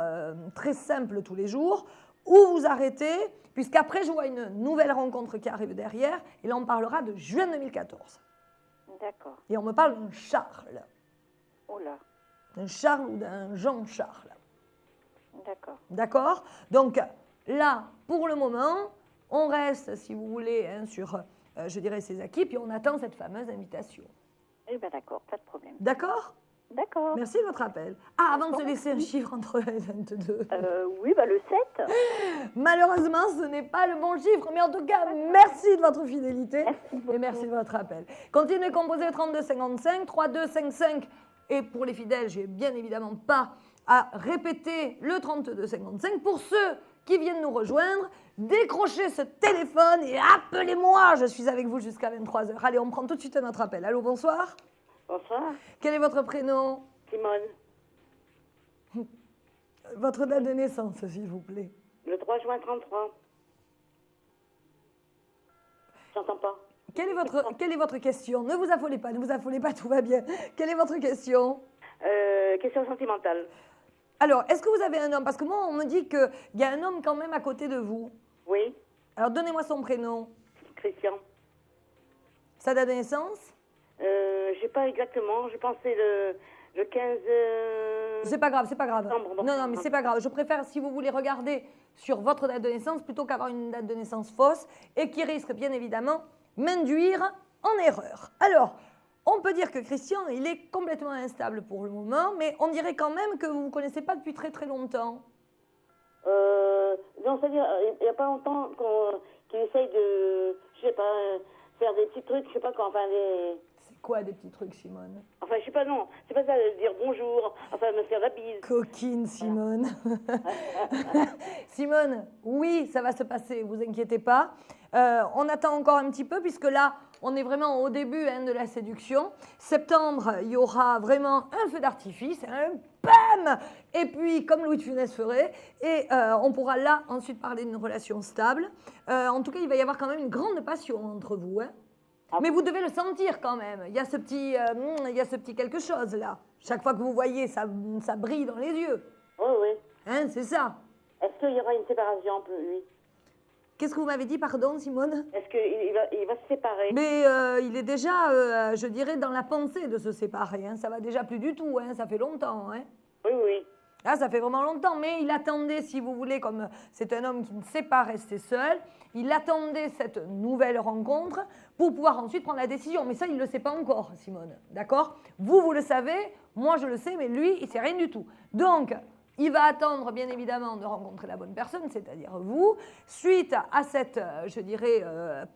très simple tous les jours, ou vous arrêtez, puisqu'après, je vois une nouvelle rencontre qui arrive derrière, et là, on parlera de juin 2014.
D'accord.
Et on me parle d'un Charles.
Oh là.
D'un Charles ou d'un Jean-Charles.
D'accord.
D'accord? Donc là, pour le moment, on reste, si vous voulez, hein, sur, je dirais, ces acquis, puis on attend cette fameuse invitation.
Eh bien d'accord, pas de problème.
D'accord?
D'accord.
Merci de votre appel. Ah, avant de se laisser un chiffre entre les 22.
Oui, bah le 7.
Malheureusement, ce n'est pas le bon chiffre, mais en tout cas, merci de votre fidélité et merci de votre appel. Continuez à composer le 3255, 3255. Et pour les fidèles, j'ai bien évidemment pas à répéter le 3255. Pour ceux qui viennent nous rejoindre, décrochez ce téléphone et appelez-moi. Je suis avec vous jusqu'à 23h. Allez, on prend tout de suite notre appel. Allô, bonsoir.
Bonsoir.
Quel est votre prénom?
Simone.
Votre date de naissance, s'il vous plaît.
Le 3 juin 33. J'entends pas.
Quelle est votre question? Ne vous affolez pas, tout va bien. Quelle est votre question?
Question sentimentale.
Alors, est-ce que vous avez un homme? Parce que moi, on me dit qu'il y a un homme quand même à côté de vous.
Oui.
Alors, donnez-moi son prénom.
Christian.
Sa date de naissance?
Je sais pas exactement. Je pensais le 15...
C'est pas grave, c'est pas grave.
Septembre,
Non, mais c'est pas grave. Je préfère, si vous voulez, regarder sur votre date de naissance plutôt qu'avoir une date de naissance fausse et qui risque, bien évidemment, m'induire en erreur. Alors, on peut dire que Christian, il est complètement instable pour le moment, mais on dirait quand même que vous ne vous connaissez pas depuis très très longtemps.
Non, c'est-à-dire, il n'y a pas longtemps qu'il essaye de, je sais pas, faire des petits trucs, je sais pas quoi, enfin des...
C'est quoi des petits trucs, Simone?
Enfin, je sais pas, non, c'est pas ça de dire bonjour, enfin me faire la bise.
Coquine, Simone. Simone, oui, ça va se passer, vous inquiétez pas. On attend encore un petit peu, puisque là, on est vraiment au début de la séduction. Septembre, il y aura vraiment un feu d'artifice, un bam! Et puis, comme Louis de Funès ferait, et on pourra là ensuite parler d'une relation stable. En tout cas, il va y avoir quand même une grande passion entre vous. Hein. Mais vous devez le sentir quand même. Il y a ce petit quelque chose là. Chaque fois que vous voyez, ça brille dans les yeux.
Oui, oui.
Hein, c'est ça.
Est-ce qu'il y aura une séparation pour lui?
Qu'est-ce que vous m'avez dit, pardon, Simone?
Est-ce qu'il va se séparer?
Mais il est déjà, je dirais, dans la pensée de se séparer. Hein. Ça va déjà plus du tout, hein. Ça fait longtemps. Hein.
Oui, oui.
Là, ça fait vraiment longtemps. Mais il attendait, si vous voulez, comme c'est un homme qui ne sait pas rester seul, il attendait cette nouvelle rencontre pour pouvoir ensuite prendre la décision. Mais ça, il ne le sait pas encore, Simone. D'accord? Vous le savez, moi, je le sais, mais lui, il ne sait rien du tout. Donc... il va attendre, bien évidemment, de rencontrer la bonne personne, c'est-à-dire vous. Suite à cette, je dirais,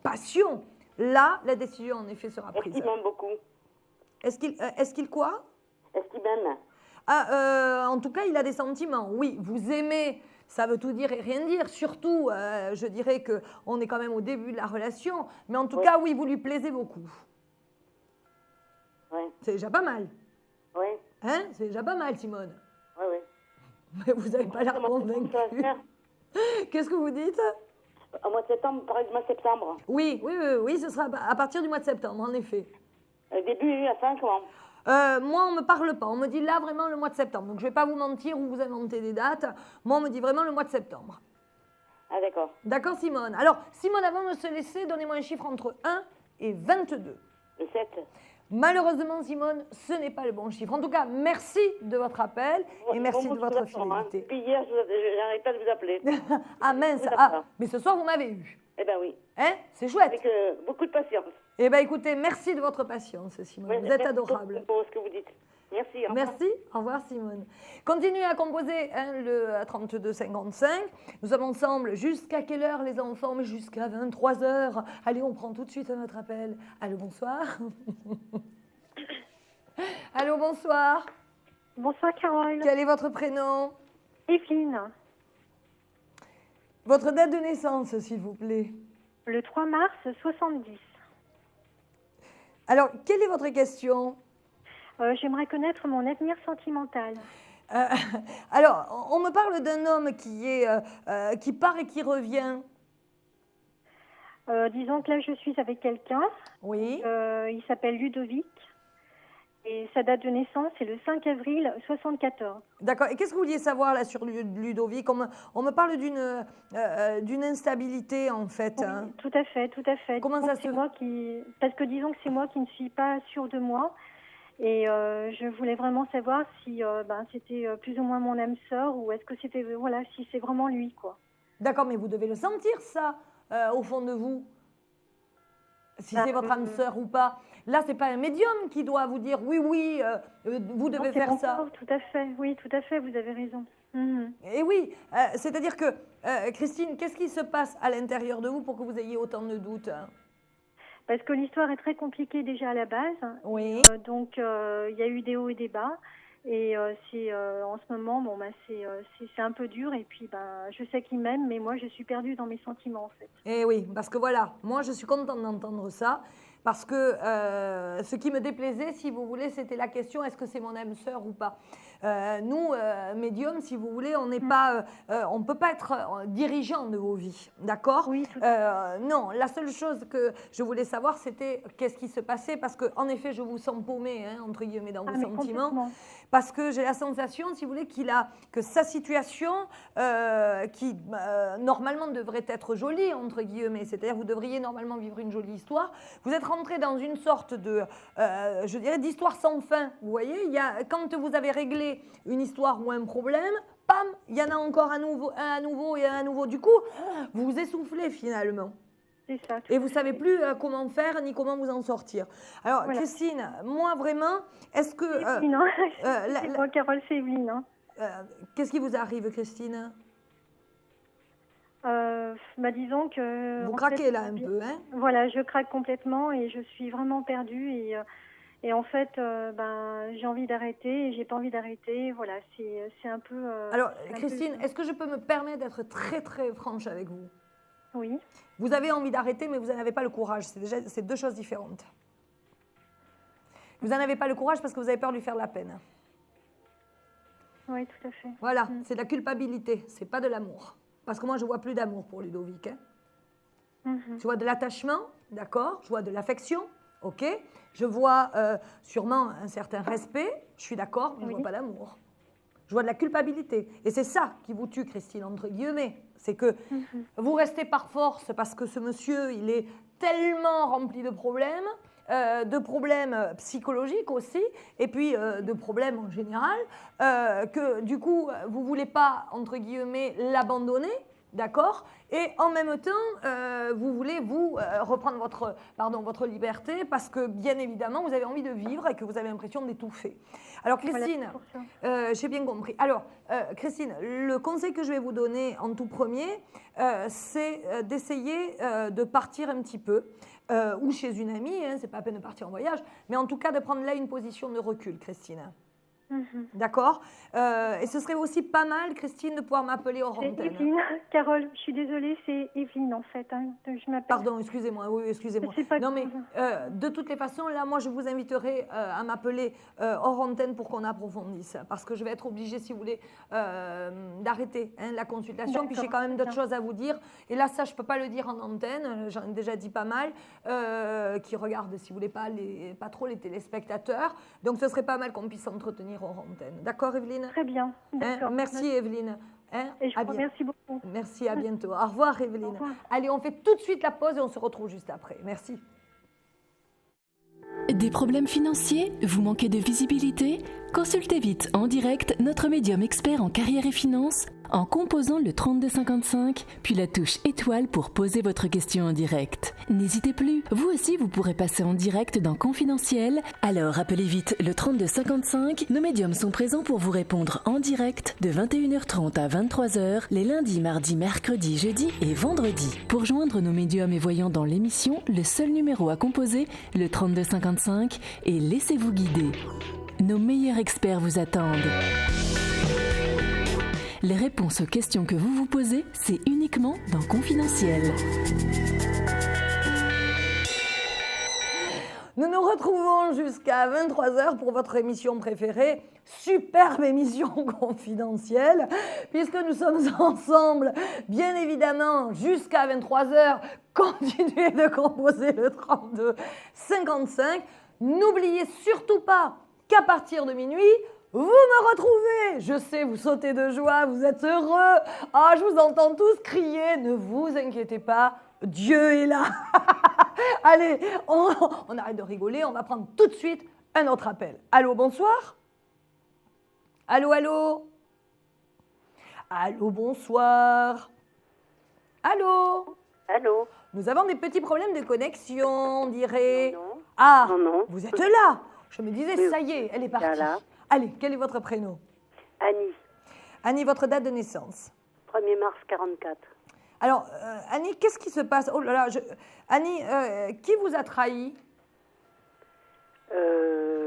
passion, là, la décision, en effet, sera prise.
Est-ce qu'il m'aime beaucoup?
Est-ce qu'il quoi?
Est-ce qu'il m'aime?
En tout cas, il a des sentiments. Oui, vous aimez, ça veut tout dire et rien dire. Surtout, je dirais qu'on est quand même au début de la relation. Mais en tout cas, oui, vous lui plaisez beaucoup.
Oui.
C'est déjà pas mal.
Oui.
Hein? C'est déjà pas mal, Simone.
Oui, oui.
Mais vous n'avez pas l'air convaincue. Qu'est-ce que vous dites?
Au mois de septembre, pareil, du mois de septembre.
Oui, ce sera à partir du mois de septembre, en effet.
Début à 5 ans.
Moi, on ne me parle pas. On me dit là vraiment le mois de septembre. Donc, je ne vais pas vous mentir ou vous inventer des dates. Moi, on me dit vraiment le mois de septembre.
Ah, d'accord.
D'accord, Simone. Alors, Simone, avant de se laisser, donnez-moi un chiffre entre 1 et 22.
Le 7.
Malheureusement, Simone, ce n'est pas le bon chiffre. En tout cas, merci de votre appel et merci de votre fidélité.
Puis hier, je n'arrête pas de vous appeler.
Ah mince, mais ce soir, vous m'avez eu.
Eh bien oui.
Hein? C'est chouette.
Avec beaucoup de patience.
Eh bien écoutez, merci de votre patience, Simone.
Oui,
vous êtes adorable.
Pour ce que vous dites. Merci. Au revoir.
Merci. Au revoir, Simone. Continuez à composer le 3255. Nous sommes ensemble jusqu'à quelle heure, les enfants? Mais jusqu'à 23h. Allez, on prend tout de suite notre appel. Allô, bonsoir. Allô, bonsoir.
Bonsoir, Carole.
Quel est votre prénom?
Evelyne.
Votre date de naissance, s'il vous plaît.
Le 3 mars 70.
Alors, quelle est votre question?
J'aimerais connaître mon avenir sentimental.
Alors, on me parle d'un homme qui part et qui revient.
Disons que là, je suis avec quelqu'un.
Oui.
Il s'appelle Ludovic. Et sa date de naissance, c'est le 5 avril 74.
D'accord. Et qu'est-ce que vous vouliez savoir là sur Ludovic? On me parle d'une instabilité en fait.
Oui,
hein.
tout à fait, tout à fait.
Comment ça se fait?
Parce que disons que c'est moi qui ne suis pas sûre de moi. Et je voulais vraiment savoir si c'était plus ou moins mon âme sœur ou est-ce que c'était, voilà, si c'est vraiment lui, quoi.
D'accord, mais vous devez le sentir ça, au fond de vous. Si c'est votre âme sœur ou pas. Là, c'est pas un médium qui doit vous dire oui, vous devez faire ça.
Corps, tout à fait, oui, tout à fait, vous avez raison.
Et oui, c'est-à-dire que, Christine, qu'est-ce qui se passe à l'intérieur de vous pour que vous ayez autant de doutes?
Parce que l'histoire est très compliquée déjà à la base.
Oui.
Donc, il y a eu des hauts et des bas. Et en ce moment, c'est un peu dur. Et puis, je sais qu'il m'aime, mais moi, je suis perdue dans mes sentiments, en fait.
Et oui, parce que voilà, moi, je suis contente d'entendre ça. Parce que ce qui me déplaisait, si vous voulez, c'était la question, est-ce que c'est mon âme sœur ou pas? Nous, médiums, si vous voulez, on ne peut pas être dirigeant de vos vies, d'accord?
Oui,
non, la seule chose que je voulais savoir, c'était qu'est-ce qui se passait, parce qu'en effet, je vous sens paumé, hein, entre guillemets, dans vos sentiments, parce que j'ai la sensation, si vous voulez, que sa situation, qui normalement devrait être jolie, entre guillemets, c'est-à-dire vous devriez normalement vivre une jolie histoire, vous êtes rentré dans une sorte de, je dirais, d'histoire sans fin. Vous voyez, quand vous avez réglé une histoire ou un problème, pam, il y en a encore un à nouveau. Du coup, vous vous essoufflez finalement.
C'est ça.
Et vous ne savez plus comment faire ni comment vous en sortir. Alors, voilà. Christine, moi vraiment, est-ce que...
c'est moi, Carole, c'est Evelyne. Hein.
Qu'est-ce qui vous arrive, Christine?
Disons que...
Vous craquez là un peu, hein?
Voilà, je craque complètement et je suis vraiment perdue. Et en fait, j'ai envie d'arrêter et j'ai pas envie d'arrêter. Voilà, c'est un peu...
Alors, Christine, est-ce que je peux me permettre d'être très, très franche avec vous?
Oui.
Vous avez envie d'arrêter, mais vous n'en avez pas le courage. C'est deux choses différentes. Vous n'en avez pas le courage parce que vous avez peur de lui faire de la peine.
Oui, tout à fait.
Voilà, c'est de la culpabilité, c'est pas de l'amour. Parce que moi, je vois plus d'amour pour Ludovic. Hein. Je vois de l'attachement, d'accord? Je vois de l'affection, ok? Je vois sûrement un certain respect, je suis d'accord, mais je ne vois pas d'amour. Je vois de la culpabilité. Et c'est ça qui vous tue, Christine, entre guillemets. C'est que vous restez par force parce que ce monsieur, il est tellement rempli de problèmes psychologiques aussi, et puis de problèmes en général, que du coup, vous ne voulez pas, entre guillemets, l'abandonner, d'accord? Et en même temps, vous voulez, reprendre votre liberté parce que, bien évidemment, vous avez envie de vivre et que vous avez l'impression d'étouffer. Alors, Christine, j'ai bien compris. Alors, Christine, le conseil que je vais vous donner en tout premier, c'est d'essayer de partir un petit peu, ou chez une amie, hein, c'est pas la peine de partir en voyage, mais en tout cas de prendre là une position de recul, Christine. D'accord. Et ce serait aussi pas mal, Christine, de pouvoir m'appeler hors antenne.
Evelyne, Carole, je suis désolée, c'est Evelyne en fait. Hein, je m'appelle.
Pardon, excusez-moi. Oui, excusez-moi. Non, mais de toutes les façons, là, moi, je vous inviterai à m'appeler hors antenne pour qu'on approfondisse. Parce que je vais être obligée, si vous voulez, d'arrêter la consultation. Puis j'ai quand même d'autres choses à vous dire. Et là, ça, je ne peux pas le dire en antenne. J'en ai déjà dit pas mal. Qui regardent, si vous voulez, pas trop les téléspectateurs. Donc, ce serait pas mal qu'on puisse s'entretenir hors antenne. D'accord, Evelyne?
Très bien.
Merci, Evelyne.
Et je vous remercie beaucoup.
Merci, à bientôt. Au revoir, Evelyne. Au revoir. Allez, on fait tout de suite la pause et on se retrouve juste après. Merci.
Des problèmes financiers? Vous manquez de visibilité? Consultez vite en direct notre médium expert en carrière et finances en composant le 3255, puis la touche étoile pour poser votre question en direct. N'hésitez plus, vous aussi vous pourrez passer en direct dans Confidentiel. Alors appelez vite le 3255, nos médiums sont présents pour vous répondre en direct de 21h30 à 23h, les lundis, mardis, mercredis, jeudis et vendredis. Pour joindre nos médiums et voyants dans l'émission, le seul numéro à composer, le 3255, et laissez-vous guider. Nos meilleurs experts vous attendent. Les réponses aux questions que vous vous posez, c'est uniquement dans Confidentiel.
Nous nous retrouvons jusqu'à 23h pour votre émission préférée superbe émission confidentielle, puisque nous sommes ensemble, bien évidemment, jusqu'à 23h. Continuez de composer le 32 55. N'oubliez surtout pas qu'à partir de minuit, vous me retrouvez. Je sais, vous sautez de joie, vous êtes heureux. Ah, je vous entends tous crier. Ne vous inquiétez pas, Dieu est là. Allez, on arrête de rigoler, on va prendre tout de suite un autre appel. Allô, bonsoir. Allô, allô. Allô, bonsoir. Allô.
Allô.
Nous avons des petits problèmes de connexion, on dirait.
Non.
Ah,
Non.
vous êtes là. Je me disais,
Oui.
ça y est, elle est partie.
Voilà.
Allez, quel est votre prénom?
Annie,
Annie, votre date de naissance?
1er mars 44.
Alors, Annie, qu'est-ce qui se passe? Oh là là, Annie, qui vous a trahi?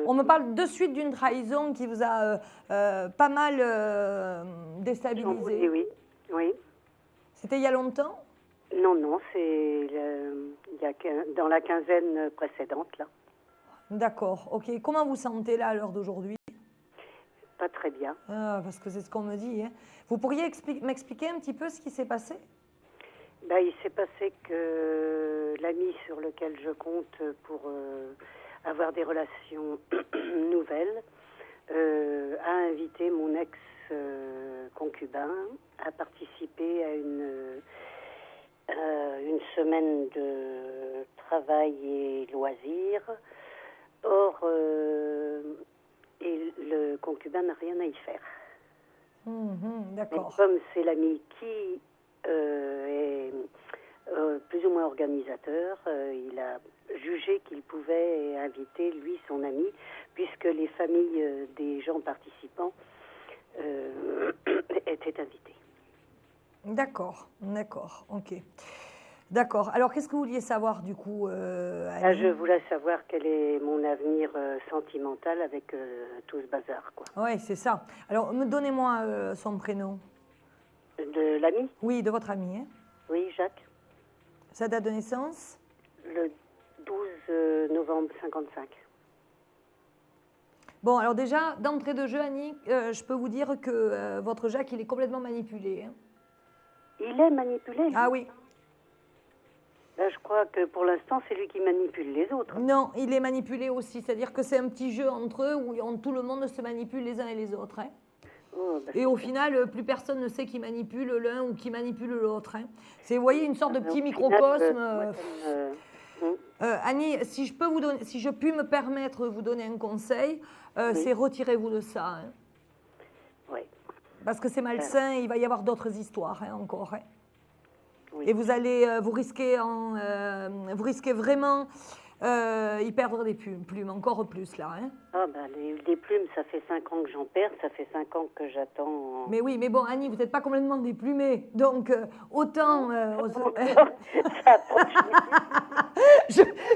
On me parle de suite d'une trahison qui vous a pas mal déstabilisé.
Oui.
C'était il y a longtemps?
Non, c'est dans la quinzaine précédente, là.
D'accord, ok. Comment vous sentez là à l'heure d'aujourd'hui?
Pas très bien.
Ah, parce que c'est ce qu'on me dit. Hein. Vous pourriez m'expliquer un petit peu ce qui s'est passé?
Il s'est passé que l'ami sur lequel je compte pour avoir des relations nouvelles a invité mon ex-concubin à participer à une semaine de travail et loisirs. Or, le concubin n'a rien à y faire.
D'accord.
Mais comme c'est l'ami qui est plus ou moins organisateur, il a jugé qu'il pouvait inviter, lui, son ami, puisque les familles des gens participants étaient invitées.
D'accord, ok. D'accord. Alors, qu'est-ce que vous vouliez savoir, du coup, Annie?
Je voulais savoir quel est mon avenir sentimental avec tout ce bazar, quoi.
Oui, c'est ça. Alors, donnez-moi son prénom.
De l'ami?
Oui, de votre ami. Hein.
Oui, Jacques.
Sa date de naissance?
Le 12 novembre 55.
Bon, alors déjà, d'entrée de jeu, Annie, je peux vous dire que votre Jacques, il est complètement manipulé. Hein.
Il est manipulé, lui?
Ah oui.
Je crois que pour l'instant, c'est lui qui manipule les autres.
Non, il est manipulé aussi. C'est-à-dire que c'est un petit jeu entre eux où tout le monde se manipule les uns et les autres. Hein. Et au final, plus personne ne sait qui manipule l'un ou qui manipule l'autre. Hein. C'est, vous voyez, une sorte de petit microcosme. Annie, si je puis me permettre de vous donner un conseil, c'est retirez-vous de ça. Hein.
Oui.
Parce que c'est malsain, il va y avoir d'autres histoires encore. Hein.
Oui.
Et vous risquez vraiment y perdre des plumes, encore plus là. Hein.
Les plumes, ça fait 5 ans que j'en perds, ça fait 5 ans que j'attends.
Mais oui, mais bon, Annie, vous n'êtes pas complètement déplumée, donc autant...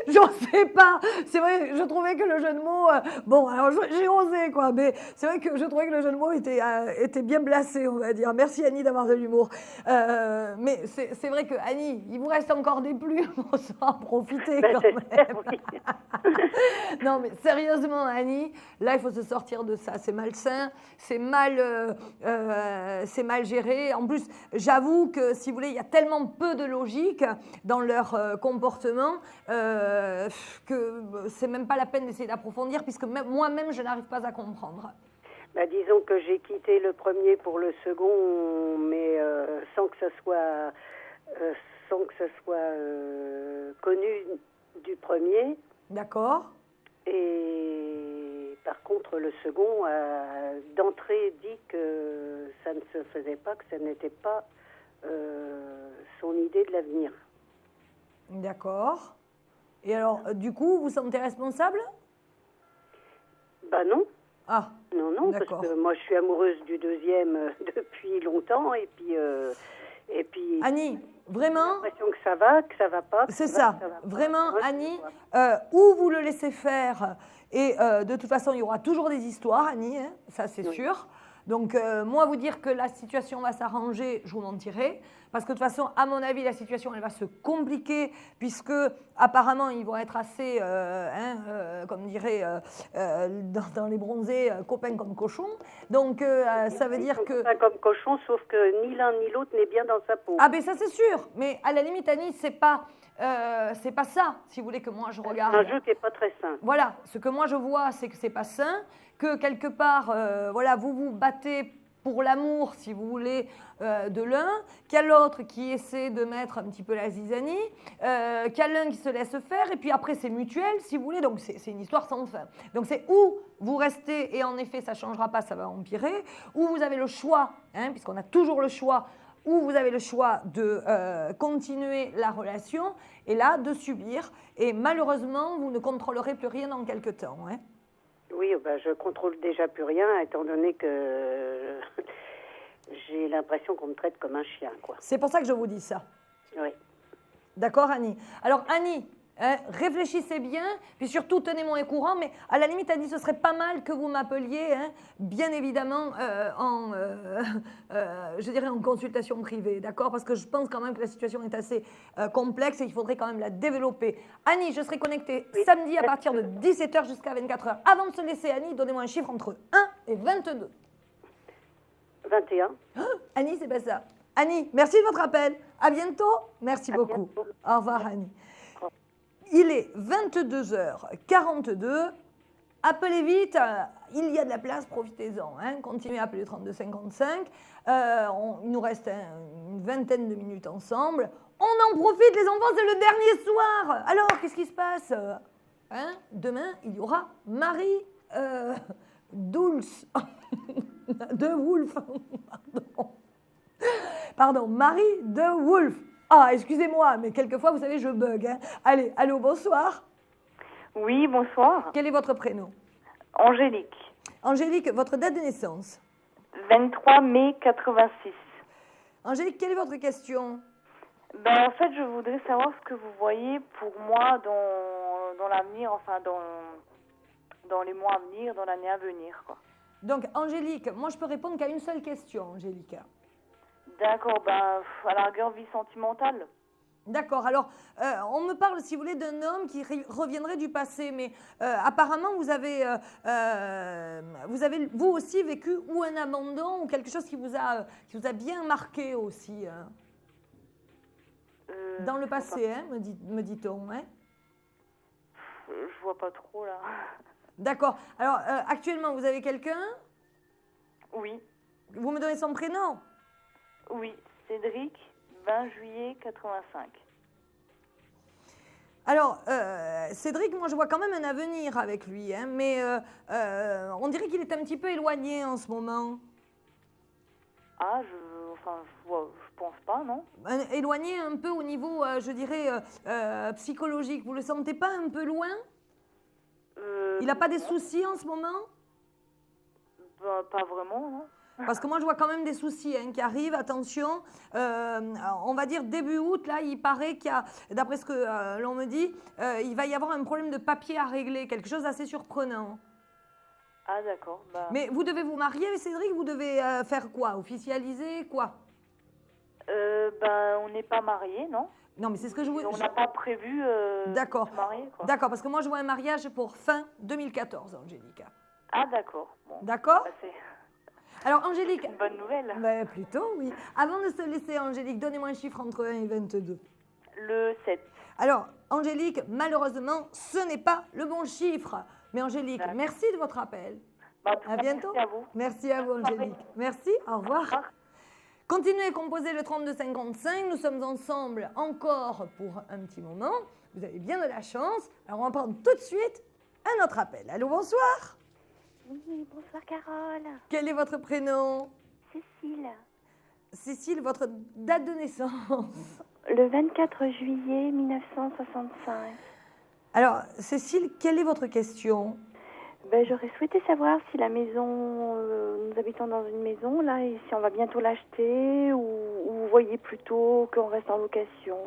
J'en sais pas. C'est vrai, je trouvais que le jeu de mots... bon, alors j'ai osé, quoi, mais c'est vrai que je trouvais que le jeu de mots était bien placé, on va dire. Merci, Annie, d'avoir de l'humour. Mais c'est vrai que, Annie, il vous reste encore des plumes, on s'en profiter quand même.
Oui.
Non, mais sérieusement, Annie, là, il faut se sortir de ça. C'est malsain, c'est mal géré. En plus, j'avoue que, si vous voulez, il y a tellement peu de logique dans leur comportement que c'est même pas la peine d'essayer d'approfondir, puisque moi-même, je n'arrive pas à comprendre.
Disons que j'ai quitté le premier pour le second, mais sans que ça soit connu du premier.
D'accord.
Et par contre, le second a d'entrée dit que ça ne se faisait pas, que ça n'était pas son idée de l'avenir.
D'accord. Et alors, du coup, vous vous sentez responsable?
Non.
Ah.
Non, parce que moi, je suis amoureuse du deuxième depuis longtemps, et puis
Annie, vraiment...
J'ai l'impression que ça va pas.
C'est ça. Vraiment, Annie, ou vous le laissez faire, et de toute façon, il y aura toujours des histoires, Annie, hein, ça c'est sûr. Donc, moi, vous dire que la situation va s'arranger, je vous mentirai. Parce que de toute façon, à mon avis, la situation, elle va se compliquer, puisque apparemment, ils vont être assez, comme dirait dans les bronzés, copains comme cochons. Donc, ça veut dire que...
Copains comme cochons, sauf que ni l'un ni l'autre n'est bien dans sa peau.
Ah ben ça, c'est sûr. Mais à la limite, Annie, c'est pas ça, si vous voulez, que moi, je regarde.
C'est un jeu qui n'est pas très sain.
Voilà, ce que moi, je vois, c'est que c'est pas sain, que quelque part, voilà, vous vous battez pour l'amour, si vous voulez, de l'un, qu'il y a l'autre qui essaie de mettre un petit peu la zizanie, qu'il y a l'un qui se laisse faire, et puis après c'est mutuel, si vous voulez, donc c'est une histoire sans fin. Donc c'est où vous restez, et en effet ça ne changera pas, ça va empirer, ou vous avez le choix, puisqu'on a toujours le choix, ou vous avez le choix de continuer la relation, et là de subir, et malheureusement vous ne contrôlerez plus rien dans quelques temps.
Oui, ben, je contrôle déjà plus rien, étant donné que j'ai l'impression qu'on me traite comme un chien, quoi.
C'est pour ça que je vous dis ça.
Oui.
D'accord, Annie? Alors, Annie, réfléchissez bien, puis surtout tenez-moi au courant, mais à la limite, Annie, ce serait pas mal que vous m'appeliez, bien évidemment, je dirais en consultation privée, d'accord? Parce que je pense quand même que la situation est assez complexe et qu'il faudrait quand même la développer. Annie, je serai connectée samedi à partir de 17h jusqu'à 24h. Avant de se laisser, Annie, donnez-moi un chiffre entre 1 et 22.
21.
Oh, Annie, c'est pas ça. Annie, merci de votre appel. À bientôt. Merci beaucoup. Au revoir, Annie. Il est 22h42. Appelez vite. Il y a de la place, profitez-en. Continuez à appeler le 3255. Il nous reste une vingtaine de minutes ensemble. On en profite, les enfants, c'est le dernier soir. Alors, qu'est-ce qui se passe? Demain, il y aura Marie Dulce. De Wolf. Pardon, Marie de Wolf. Ah, excusez-moi, mais quelquefois, vous savez, je bug. Allez, allô, bonsoir.
Oui, bonsoir.
Quel est votre prénom?
Angélique.
Angélique, votre date de naissance?
23 mai 86.
Angélique, quelle est votre question?
En fait, je voudrais savoir ce que vous voyez pour moi dans l'avenir, enfin dans les mois à venir, dans l'année à venir, quoi.
Donc, Angélique, moi, je peux répondre qu'à une seule question, Angélique.
D'accord, à la rigueur, vie sentimentale.
D'accord, alors, on me parle, si vous voulez, d'un homme qui reviendrait du passé, mais apparemment, vous avez vous aussi vécu ou un abandon ou quelque chose qui vous a bien marqué aussi dans le passé, me dit-on.
Je vois pas trop, là.
D'accord, alors, actuellement, vous avez quelqu'un?
Oui.
Vous me donnez son prénom?
Oui, Cédric, 20 juillet 85.
Alors, Cédric, moi, je vois quand même un avenir avec lui, mais on dirait qu'il est un petit peu éloigné en ce moment.
Ah, je pense pas, non?
Éloigné un peu au niveau, je dirais, psychologique. Vous le sentez pas un peu loin? Il n'a pas des soucis en ce moment?
Pas vraiment, non.
Parce que moi, je vois quand même des soucis qui arrivent. Attention, on va dire début août, là, il paraît qu'il y a, d'après ce que l'on me dit, il va y avoir un problème de papier à régler, quelque chose d'assez surprenant.
Ah, d'accord.
Mais vous devez vous marier avec Cédric, vous devez faire quoi? Officialiser quoi?
On n'est pas mariés, non?
Non, mais c'est ce que je vous...
On n'a pas prévu de se marier, quoi.
D'accord, parce que moi, je vois un mariage pour fin 2014, Angélique.
Ah, d'accord. Bon.
D'accord? Alors, Angélique...
C'est une bonne nouvelle.
Plutôt, oui. Avant de se laisser, Angélique, donnez-moi un chiffre entre 1 et 22.
Le 7.
Alors, Angélique, malheureusement, ce n'est pas le bon chiffre. Mais Angélique, merci de votre appel. À bientôt.
Merci à vous.
Merci à vous, Angélique. Merci, au revoir. Continuez à composer le 3255. Nous sommes ensemble encore pour un petit moment. Vous avez bien de la chance. Alors, on va prendre tout de suite un autre appel. Allô, bonsoir.
Oui, bonsoir Carole.
Quel est votre prénom?
Cécile.
Cécile, votre date de naissance?
Le 24 juillet 1965.
Alors, Cécile, quelle est votre question?
J'aurais souhaité savoir si la maison, nous habitons dans une maison, là, et si on va bientôt l'acheter, ou vous voyez plutôt qu'on reste en location.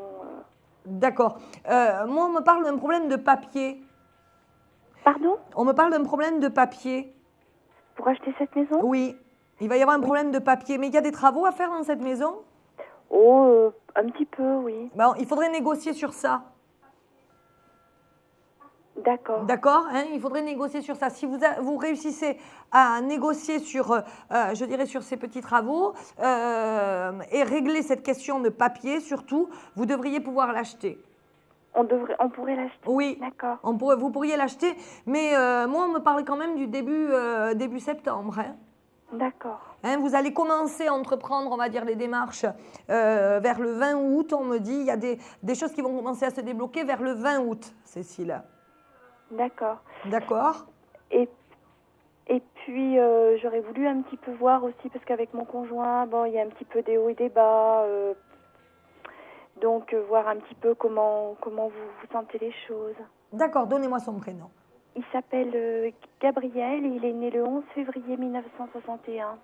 D'accord. Moi, on me parle d'un problème de papier.
Pardon?
On me parle d'un problème de papier.
Pour acheter cette maison?
Oui. Il va y avoir un problème de papier. Mais il y a des travaux à faire dans cette maison?
Oh, un petit peu, oui.
Bon, il faudrait négocier sur ça.
D'accord.
D'accord, hein, il faudrait négocier sur ça. Si vous réussissez à négocier sur, je dirais, sur ces petits travaux et régler cette question de papier, surtout, vous devriez pouvoir l'acheter.
On pourrait l'acheter.
Oui,
d'accord.
Vous pourriez l'acheter, mais moi, on me parle quand même du début septembre. Hein.
D'accord.
Hein, vous allez commencer à entreprendre, on va dire, les démarches vers le 20 août, on me dit. Il y a des choses qui vont commencer à se débloquer vers le 20 août, Cécile.
D'accord.
D'accord.
Et puis, j'aurais voulu un petit peu voir aussi, parce qu'avec mon conjoint, bon, il y a un petit peu des hauts et des bas. Donc, voir un petit peu comment vous sentez les choses.
D'accord, donnez-moi son prénom.
Il s'appelle Gabriel et il est né le 11 février 1961.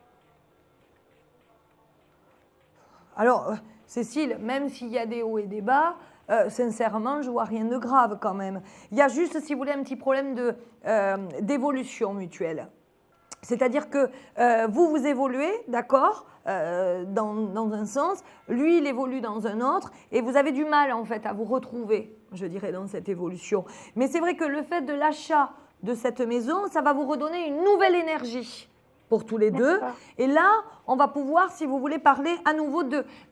Alors, Cécile, même s'il y a des hauts et des bas, sincèrement, je vois rien de grave quand même. Il y a juste, si vous voulez, un petit problème d'évolution mutuelle. C'est-à-dire que vous évoluez, d'accord, dans un sens, lui, il évolue dans un autre, et vous avez du mal, en fait, à vous retrouver, je dirais, dans cette évolution. Mais c'est vrai que le fait de l'achat de cette maison, ça va vous redonner une nouvelle énergie pour tous les deux. Et là, on va pouvoir, si vous voulez, parler à nouveau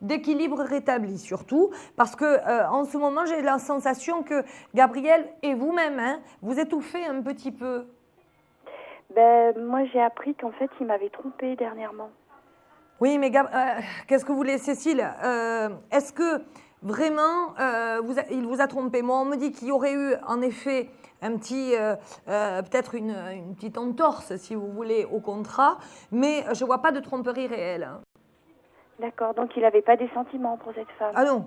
d'équilibre rétabli, surtout, parce que en ce moment, j'ai la sensation que Gabriel et vous-même, hein, vous étouffez un petit peu.
Ben, moi, j'ai appris qu'en fait, il m'avait trompée dernièrement.
Oui, mais qu'est-ce que vous voulez, Cécile? Est-ce que vraiment, il vous a trompé? Moi, on me dit qu'il y aurait eu, en effet, peut-être une petite entorse, si vous voulez, au contrat, mais je ne vois pas de tromperie réelle.
D'accord, donc il n'avait pas des sentiments pour cette femme?
Ah non,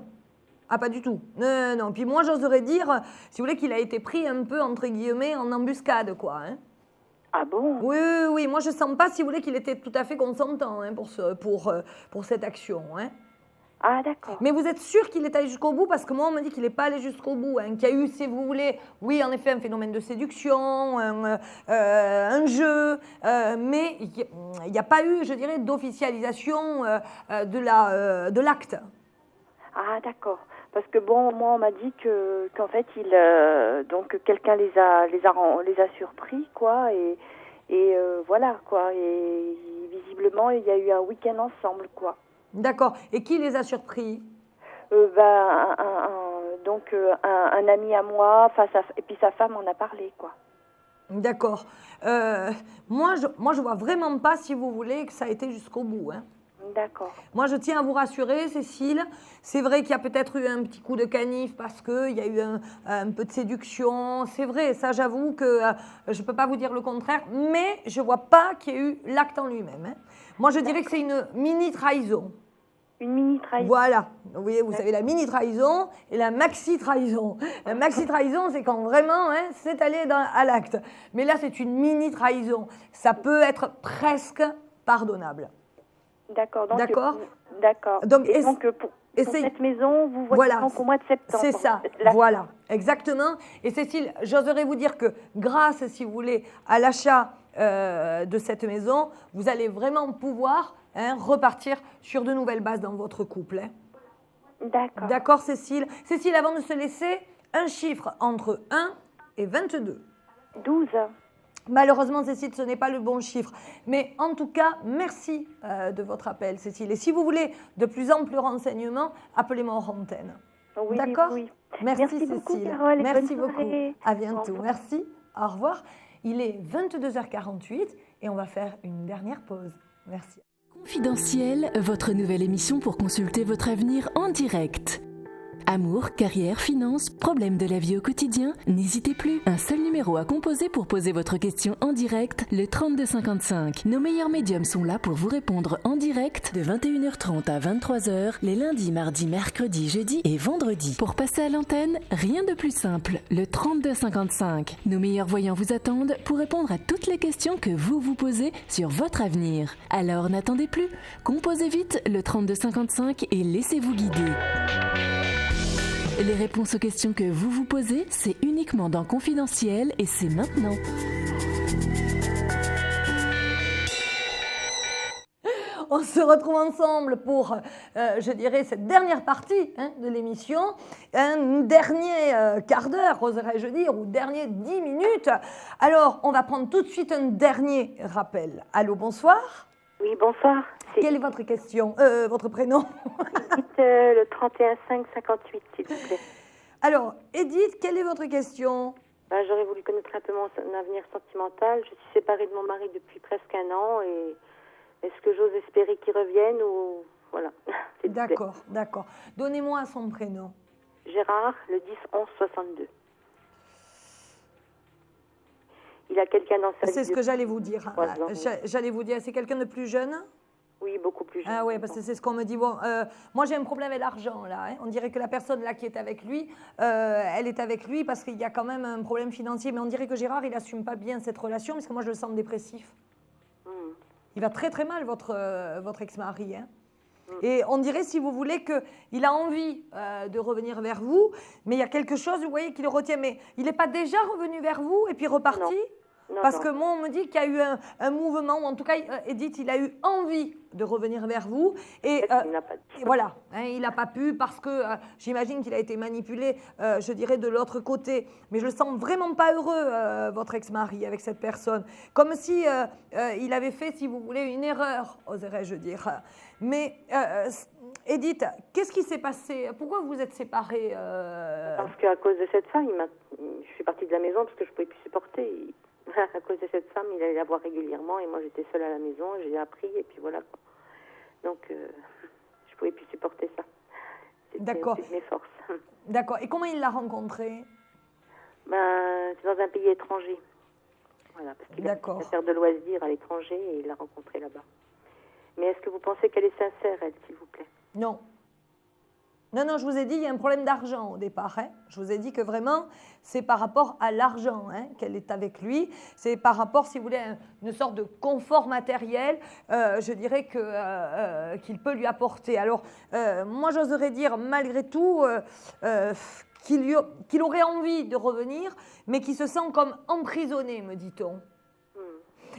pas du tout. Non. Puis moi, j'oserais dire, si vous voulez, qu'il a été pris un peu, entre guillemets, en embuscade, quoi. Hein.
Ah bon?
Oui, moi je sens pas, si vous voulez, qu'il était tout à fait consentant hein, pour cette action. Hein.
Ah d'accord.
Mais vous êtes sûr qu'il est allé jusqu'au bout? Parce que moi on me dit qu'il n'est pas allé jusqu'au bout, hein, qu'il y a eu, si vous voulez, oui en effet un phénomène de séduction, un jeu, mais il n'y a pas eu, je dirais, d'officialisation de l'acte.
Ah d'accord. Parce que bon, moi on m'a dit qu'en fait donc quelqu'un les a surpris quoi et voilà quoi et visiblement il y a eu un week-end ensemble quoi.
D'accord. Et qui les a surpris?
Donc un ami à moi, et puis sa femme en a parlé quoi.
D'accord. Moi je vois vraiment pas, si vous voulez, que ça a été jusqu'au bout. Hein.
D'accord.
Moi, je tiens à vous rassurer, Cécile. C'est vrai qu'il y a peut-être eu un petit coup de canif parce qu'il y a eu un peu de séduction. C'est vrai, ça, j'avoue que je ne peux pas vous dire le contraire, mais je ne vois pas qu'il y ait eu l'acte en lui-même. Hein. Moi, je dirais que c'est une mini-trahison.
Une mini-trahison.
Voilà. Vous savez, la mini-trahison et la maxi-trahison. La maxi-trahison, c'est quand vraiment c'est allé à l'acte. Mais là, c'est une mini-trahison. Ça peut être presque pardonnable.
D'accord.
D'accord.
Donc pour cette maison, vous voyez donc au mois de septembre.
C'est ça, voilà, exactement. Et Cécile, j'oserais vous dire que grâce, si vous voulez, à l'achat de cette maison, vous allez vraiment pouvoir repartir sur de nouvelles bases dans votre couple. Hein.
D'accord.
D'accord, Cécile. Cécile, avant de se laisser, un chiffre entre 1 et 22.
12.
Malheureusement, Cécile, ce n'est pas le bon chiffre. Mais en tout cas, merci de votre appel, Cécile. Et si vous voulez de plus amples renseignements, appelez-moi en antenne.
Oui,
d'accord?
Oui.
Merci
Cécile.
Beaucoup,
Carole,
merci beaucoup.
Soirée.
À bientôt. Merci. Au revoir. Il est 22h48 et on va faire une dernière pause. Merci.
Confidentiel, votre nouvelle émission pour consulter votre avenir en direct. Amour, carrière, finances, problèmes de la vie au quotidien, n'hésitez plus. Un seul numéro à composer pour poser votre question en direct, le 3255. Nos meilleurs médiums sont là pour vous répondre en direct de 21h30 à 23h, les lundis, mardis, mercredis, jeudis et vendredis. Pour passer à l'antenne, rien de plus simple, le 3255. Nos meilleurs voyants vous attendent pour répondre à toutes les questions que vous vous posez sur votre avenir. Alors n'attendez plus, composez vite le 3255 et laissez-vous guider. Les réponses aux questions que vous vous posez, c'est uniquement dans Confidentiel et c'est maintenant.
on se retrouve ensemble pour, je dirais, cette dernière partie de l'émission. Un dernier quart d'heure, oserais-je dire, ou dernier 10 minutes. Alors, on va prendre tout de suite un dernier rappel. Allô, bonsoir.
Oui, bonsoir.
Quelle est votre question, votre prénom?
Dites le 31 5 58, s'il vous plaît.
Alors, Edith, quelle est votre question?
J'aurais voulu connaître un peu mon avenir sentimental. Je suis séparée de mon mari depuis presque 1 an et est-ce que j'ose espérer qu'il revienne ou... Voilà.
D'accord, d'accord. Donnez-moi son prénom.
Gérard, le 10-11-62. Il a quelqu'un dans sa vie.
C'est ce que j'allais vous dire. J'allais vous dire, c'est quelqu'un de plus jeune?
Oui, beaucoup plus jeune.
Ah oui, parce que c'est ce qu'on me dit. Bon, moi, j'ai un problème avec l'argent, là. On dirait que la personne là qui est avec lui, elle est avec lui parce qu'il y a quand même un problème financier. Mais on dirait que Gérard, il n'assume pas bien cette relation parce que moi, je le sens dépressif. Il va très très mal, votre ex-mari. Et on dirait, si vous voulez, qu'il a envie de revenir vers vous, mais il y a quelque chose, vous voyez, qui le retient. Mais il n'est pas déjà revenu vers vous et puis reparti?
Non,
parce que moi, on me dit qu'il y a eu un mouvement, ou en tout cas, Edith, il a eu envie de revenir vers vous. Et voilà, il n'a pas pu parce que j'imagine qu'il a été manipulé, je dirais, de l'autre côté. Mais je le sens vraiment pas heureux, votre ex-mari, avec cette personne. Comme si il avait fait, si vous voulez, une erreur, oserais-je dire. Mais Edith, qu'est-ce qui s'est passé? Pourquoi vous êtes séparés
Parce qu'à cause de cette femme, je suis partie de la maison parce que je ne pouvais plus supporter. À cause de cette femme, il allait la voir régulièrement et moi j'étais seule à la maison, j'ai appris et puis voilà. Donc je ne pouvais plus supporter ça.
D'accord.
C'était mes forces.
D'accord. Et comment il l'a rencontré?
C'est dans un pays étranger. Voilà, parce qu'il a faire de loisirs à l'étranger et il l'a rencontrée là-bas. Mais est-ce que vous pensez qu'elle est sincère, elle, s'il vous plaît?
Non. Non, non, je vous ai dit, il y a un problème d'argent au départ. Je vous ai dit que vraiment, c'est par rapport à l'argent qu'elle est avec lui. C'est par rapport, si vous voulez, à une sorte de confort matériel, je dirais, qu'il peut lui apporter. Alors, moi, j'oserais dire, malgré tout, qu'il aurait envie de revenir, mais qu'il se sent comme emprisonné, me dit-on.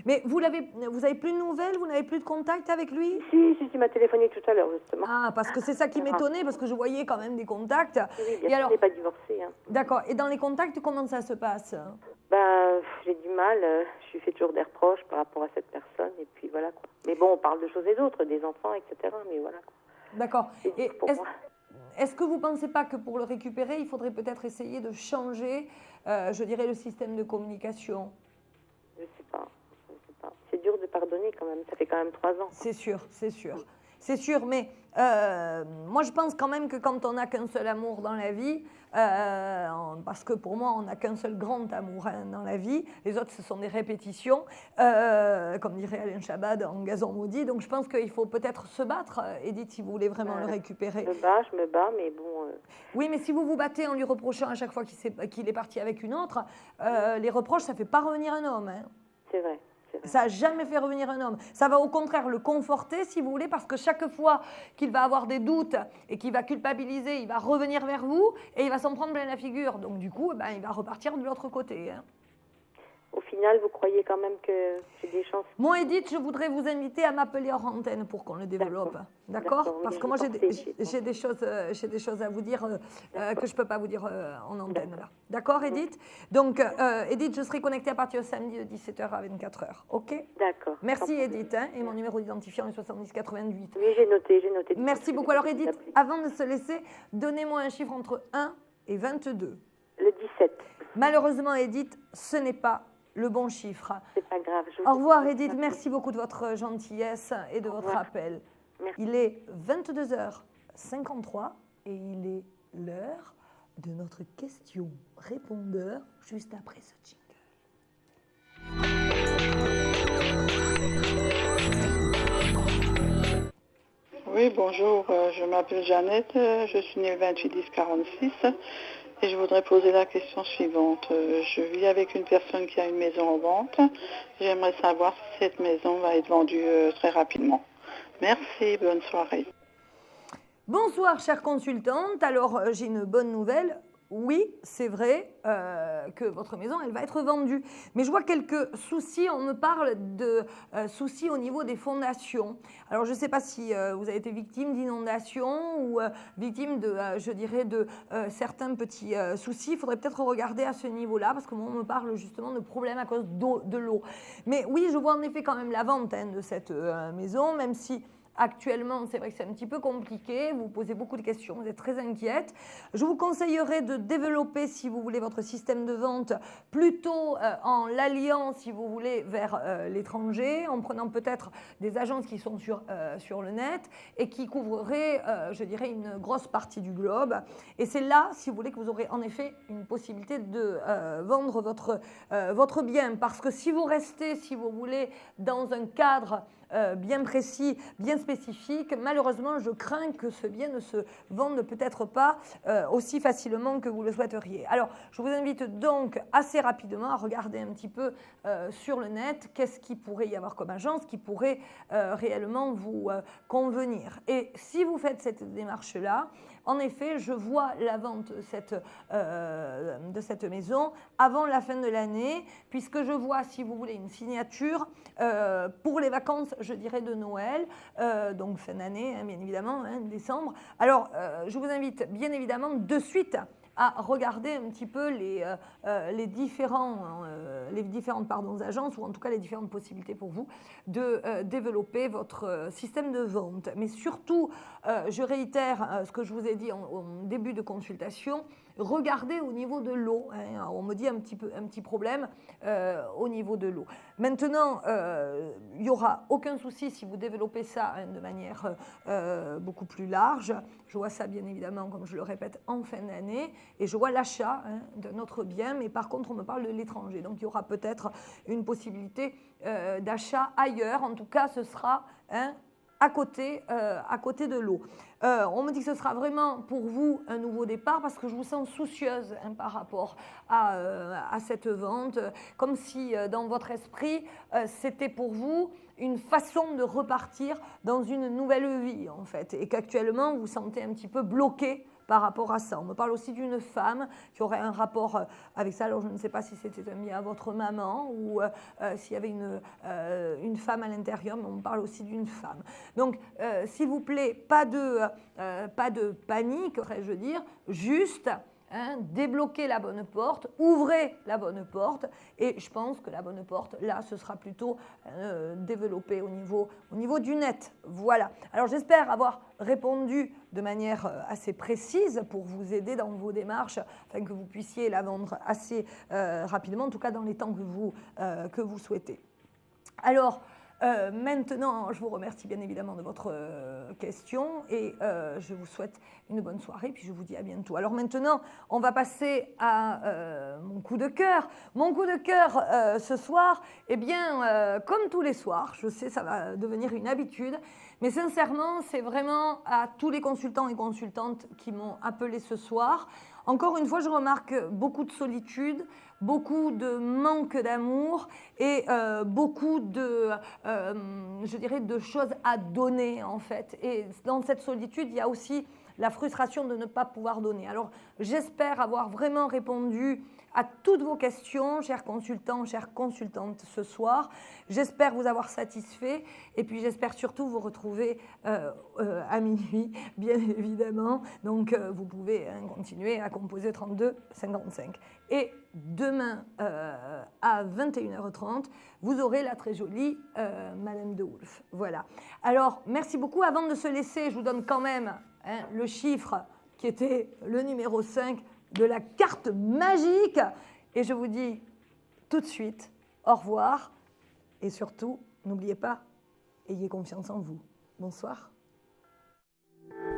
Mais vous avez plus de nouvelles? Vous n'avez plus de contact avec lui?
Si, il m'a téléphoné tout à l'heure, justement.
Ah, parce que c'est ça qui m'étonnait, parce que je voyais quand même des contacts.
Oui, bien sûr, on n'est pas divorcé.
D'accord. Et dans les contacts, comment ça se passe?
J'ai du mal. Je lui fais toujours des reproches par rapport à cette personne. Et puis voilà, quoi. Mais bon, on parle de choses et d'autres, des enfants, etc. Mais voilà, quoi.
D'accord. Et est-ce que vous ne pensez pas que pour le récupérer, il faudrait peut-être essayer de changer, je dirais, le système de communication?
Je ne sais pas. C'est dur de pardonner quand même, ça fait quand même 3 ans.
C'est sûr, c'est sûr. C'est sûr, mais moi je pense quand même que quand on n'a qu'un seul amour dans la vie, parce que pour moi on n'a qu'un seul grand amour dans la vie, les autres ce sont des répétitions, comme dirait Alain Chabat en Gazon maudit, donc je pense qu'il faut peut-être se battre, Edith, si vous voulez vraiment le récupérer.
Je me bats, mais bon...
Oui, mais si vous vous battez en lui reprochant à chaque fois qu'il est parti avec une autre, les reproches ça ne fait pas revenir un homme.
C'est vrai.
Ça n'a jamais fait revenir un homme. Ça va au contraire le conforter, si vous voulez, parce que chaque fois qu'il va avoir des doutes et qu'il va culpabiliser, il va revenir vers vous et il va s'en prendre plein la figure. Donc du coup, il va repartir de l'autre côté.
Au final, vous croyez quand même que j'ai des chances?
Moi, Edith, je voudrais vous inviter à m'appeler hors antenne pour qu'on le développe. D'accord? Parce que moi, j'ai des choses à vous dire que je ne peux pas vous dire en antenne. D'accord, Edith? Donc, Edith, je serai connectée à partir de samedi de 17h à 24h. OK?
D'accord.
Merci, Edith. Et mon numéro d'identifiant est 70 88.
Oui, j'ai noté.
Merci beaucoup. Alors, Edith, avant de se laisser, donnez-moi un chiffre entre 1 et 22.
Le 17.
Malheureusement, Edith, ce n'est pas le bon chiffre.
C'est pas grave.
Au revoir, Edith. Merci beaucoup de votre gentillesse et de votre appel.
Merci.
Il est 22h53 et il est l'heure de notre question-répondeur juste après ce jingle.
Oui, bonjour. Je m'appelle Jeannette. Je suis née le 28-10-46. Et je voudrais poser la question suivante. Je vis avec une personne qui a une maison en vente. J'aimerais savoir si cette maison va être vendue très rapidement. Merci, bonne soirée.
Bonsoir, chère consultante. Alors, j'ai une bonne nouvelle. oui, c'est vrai que votre maison, elle va être vendue. Mais je vois quelques soucis. On me parle de soucis au niveau des fondations. Alors, je ne sais pas si vous avez été victime d'inondations ou victime de, je dirais, de certains petits soucis. Il faudrait peut-être regarder à ce niveau-là parce que moi, on me parle justement de problèmes à cause de l'eau. Mais oui, je vois en effet quand même la vente de cette maison, même si... Actuellement, c'est vrai que c'est un petit peu compliqué, vous posez beaucoup de questions, vous êtes très inquiète. Je vous conseillerais de développer, si vous voulez, votre système de vente plutôt en l'alliant, si vous voulez, vers l'étranger, en prenant peut-être des agences qui sont sur le net et qui couvreraient, je dirais, une grosse partie du globe. Et c'est là, si vous voulez, que vous aurez en effet une possibilité de vendre votre bien. Parce que si vous restez, si vous voulez, dans un cadre bien précis, bien spécifique, malheureusement, je crains que ce bien ne se vende peut-être pas aussi facilement que vous le souhaiteriez. Alors, je vous invite donc assez rapidement à regarder un petit peu sur le net qu'est-ce qu'il pourrait y avoir comme agence qui pourrait réellement vous convenir. Et si vous faites cette démarche-là, en effet, je vois la vente de cette maison avant la fin de l'année, puisque je vois, si vous voulez, une signature pour les vacances, je dirais, de Noël, donc fin d'année, bien évidemment, décembre. Alors, je vous invite bien évidemment de suite à regarder un petit peu les différentes agences, ou en tout cas les différentes possibilités pour vous de développer votre système de vente. Mais surtout, je réitère ce que je vous ai dit en début de consultation, regardez au niveau de l'eau. On me dit un petit problème au niveau de l'eau. Maintenant, il n'y aura aucun souci si vous développez ça de manière beaucoup plus large. Je vois ça bien évidemment, comme je le répète, en fin d'année. Et je vois l'achat de notre bien, mais par contre, on me parle de l'étranger. Donc, il y aura peut-être une possibilité d'achat ailleurs. En tout cas, ce sera à côté de l'eau. On me dit que ce sera vraiment pour vous un nouveau départ parce que je vous sens soucieuse par rapport à cette vente, comme si dans votre esprit, c'était pour vous une façon de repartir dans une nouvelle vie en fait, et qu'actuellement vous vous sentez un petit peu bloqué par rapport à ça. On me parle aussi d'une femme qui aurait un rapport avec ça. Alors, je ne sais pas si c'était un lien à votre maman ou s'il y avait une femme à l'intérieur, mais on me parle aussi d'une femme. Donc, s'il vous plaît, pas de panique, je veux dire, juste... débloquer la bonne porte, ouvrez la bonne porte, et je pense que la bonne porte, là, ce sera plutôt développé au niveau du net. Voilà. Alors, j'espère avoir répondu de manière assez précise pour vous aider dans vos démarches, afin que vous puissiez la vendre assez rapidement, en tout cas dans les temps que vous souhaitez. Alors, maintenant, je vous remercie bien évidemment de votre question et je vous souhaite une bonne soirée, puis je vous dis à bientôt. Alors maintenant, on va passer à mon coup de cœur. Mon coup de cœur ce soir, eh bien, comme tous les soirs, je sais, ça va devenir une habitude, mais sincèrement, c'est vraiment à tous les consultants et consultantes qui m'ont appelé ce soir. Encore une fois, je remarque beaucoup de solitude, beaucoup de manque d'amour et beaucoup je dirais, de choses à donner en fait. Et dans cette solitude, il y a aussi la frustration de ne pas pouvoir donner. Alors, j'espère avoir vraiment répondu à toutes vos questions, chers consultants, chères consultantes, ce soir. J'espère vous avoir satisfait et puis j'espère surtout vous retrouver à minuit, bien évidemment. Donc, vous pouvez continuer à composer 32 55. Et demain, à 21h30, vous aurez la très jolie Madame de Wolf. Voilà. Alors, merci beaucoup. Avant de se laisser, je vous donne quand même le chiffre qui était le numéro 5 de la carte magique. Et je vous dis tout de suite au revoir. Et surtout, n'oubliez pas, ayez confiance en vous. Bonsoir.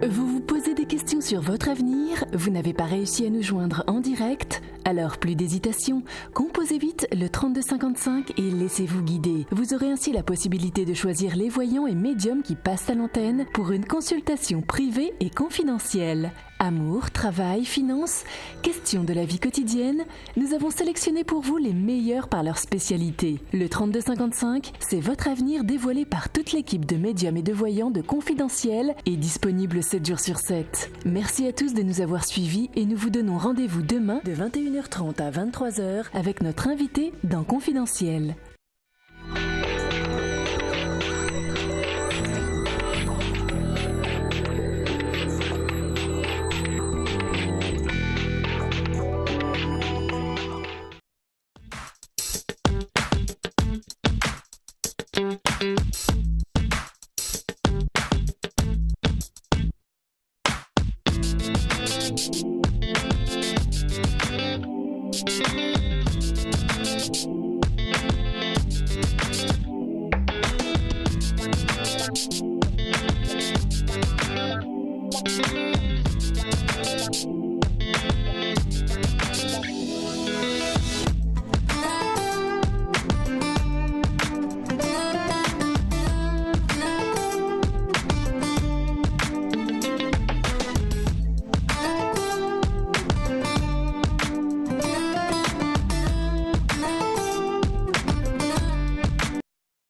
Vous vous posez des questions sur votre avenir? Vous n'avez pas réussi à nous joindre en direct? Alors plus d'hésitation, composez vite le 3255 et laissez-vous guider. Vous aurez ainsi la possibilité de choisir les voyants et médiums qui passent à l'antenne pour une consultation privée et confidentielle. Amour, travail, finances, questions de la vie quotidienne, nous avons sélectionné pour vous les meilleurs par leur spécialité. Le 3255, c'est votre avenir dévoilé par toute l'équipe de médiums et de voyants de Confidentiel et disponible 7 jours sur 7. Merci à tous de nous avoir suivis et nous vous donnons rendez-vous demain de 21h30 à 23h avec notre invité dans Confidentiel.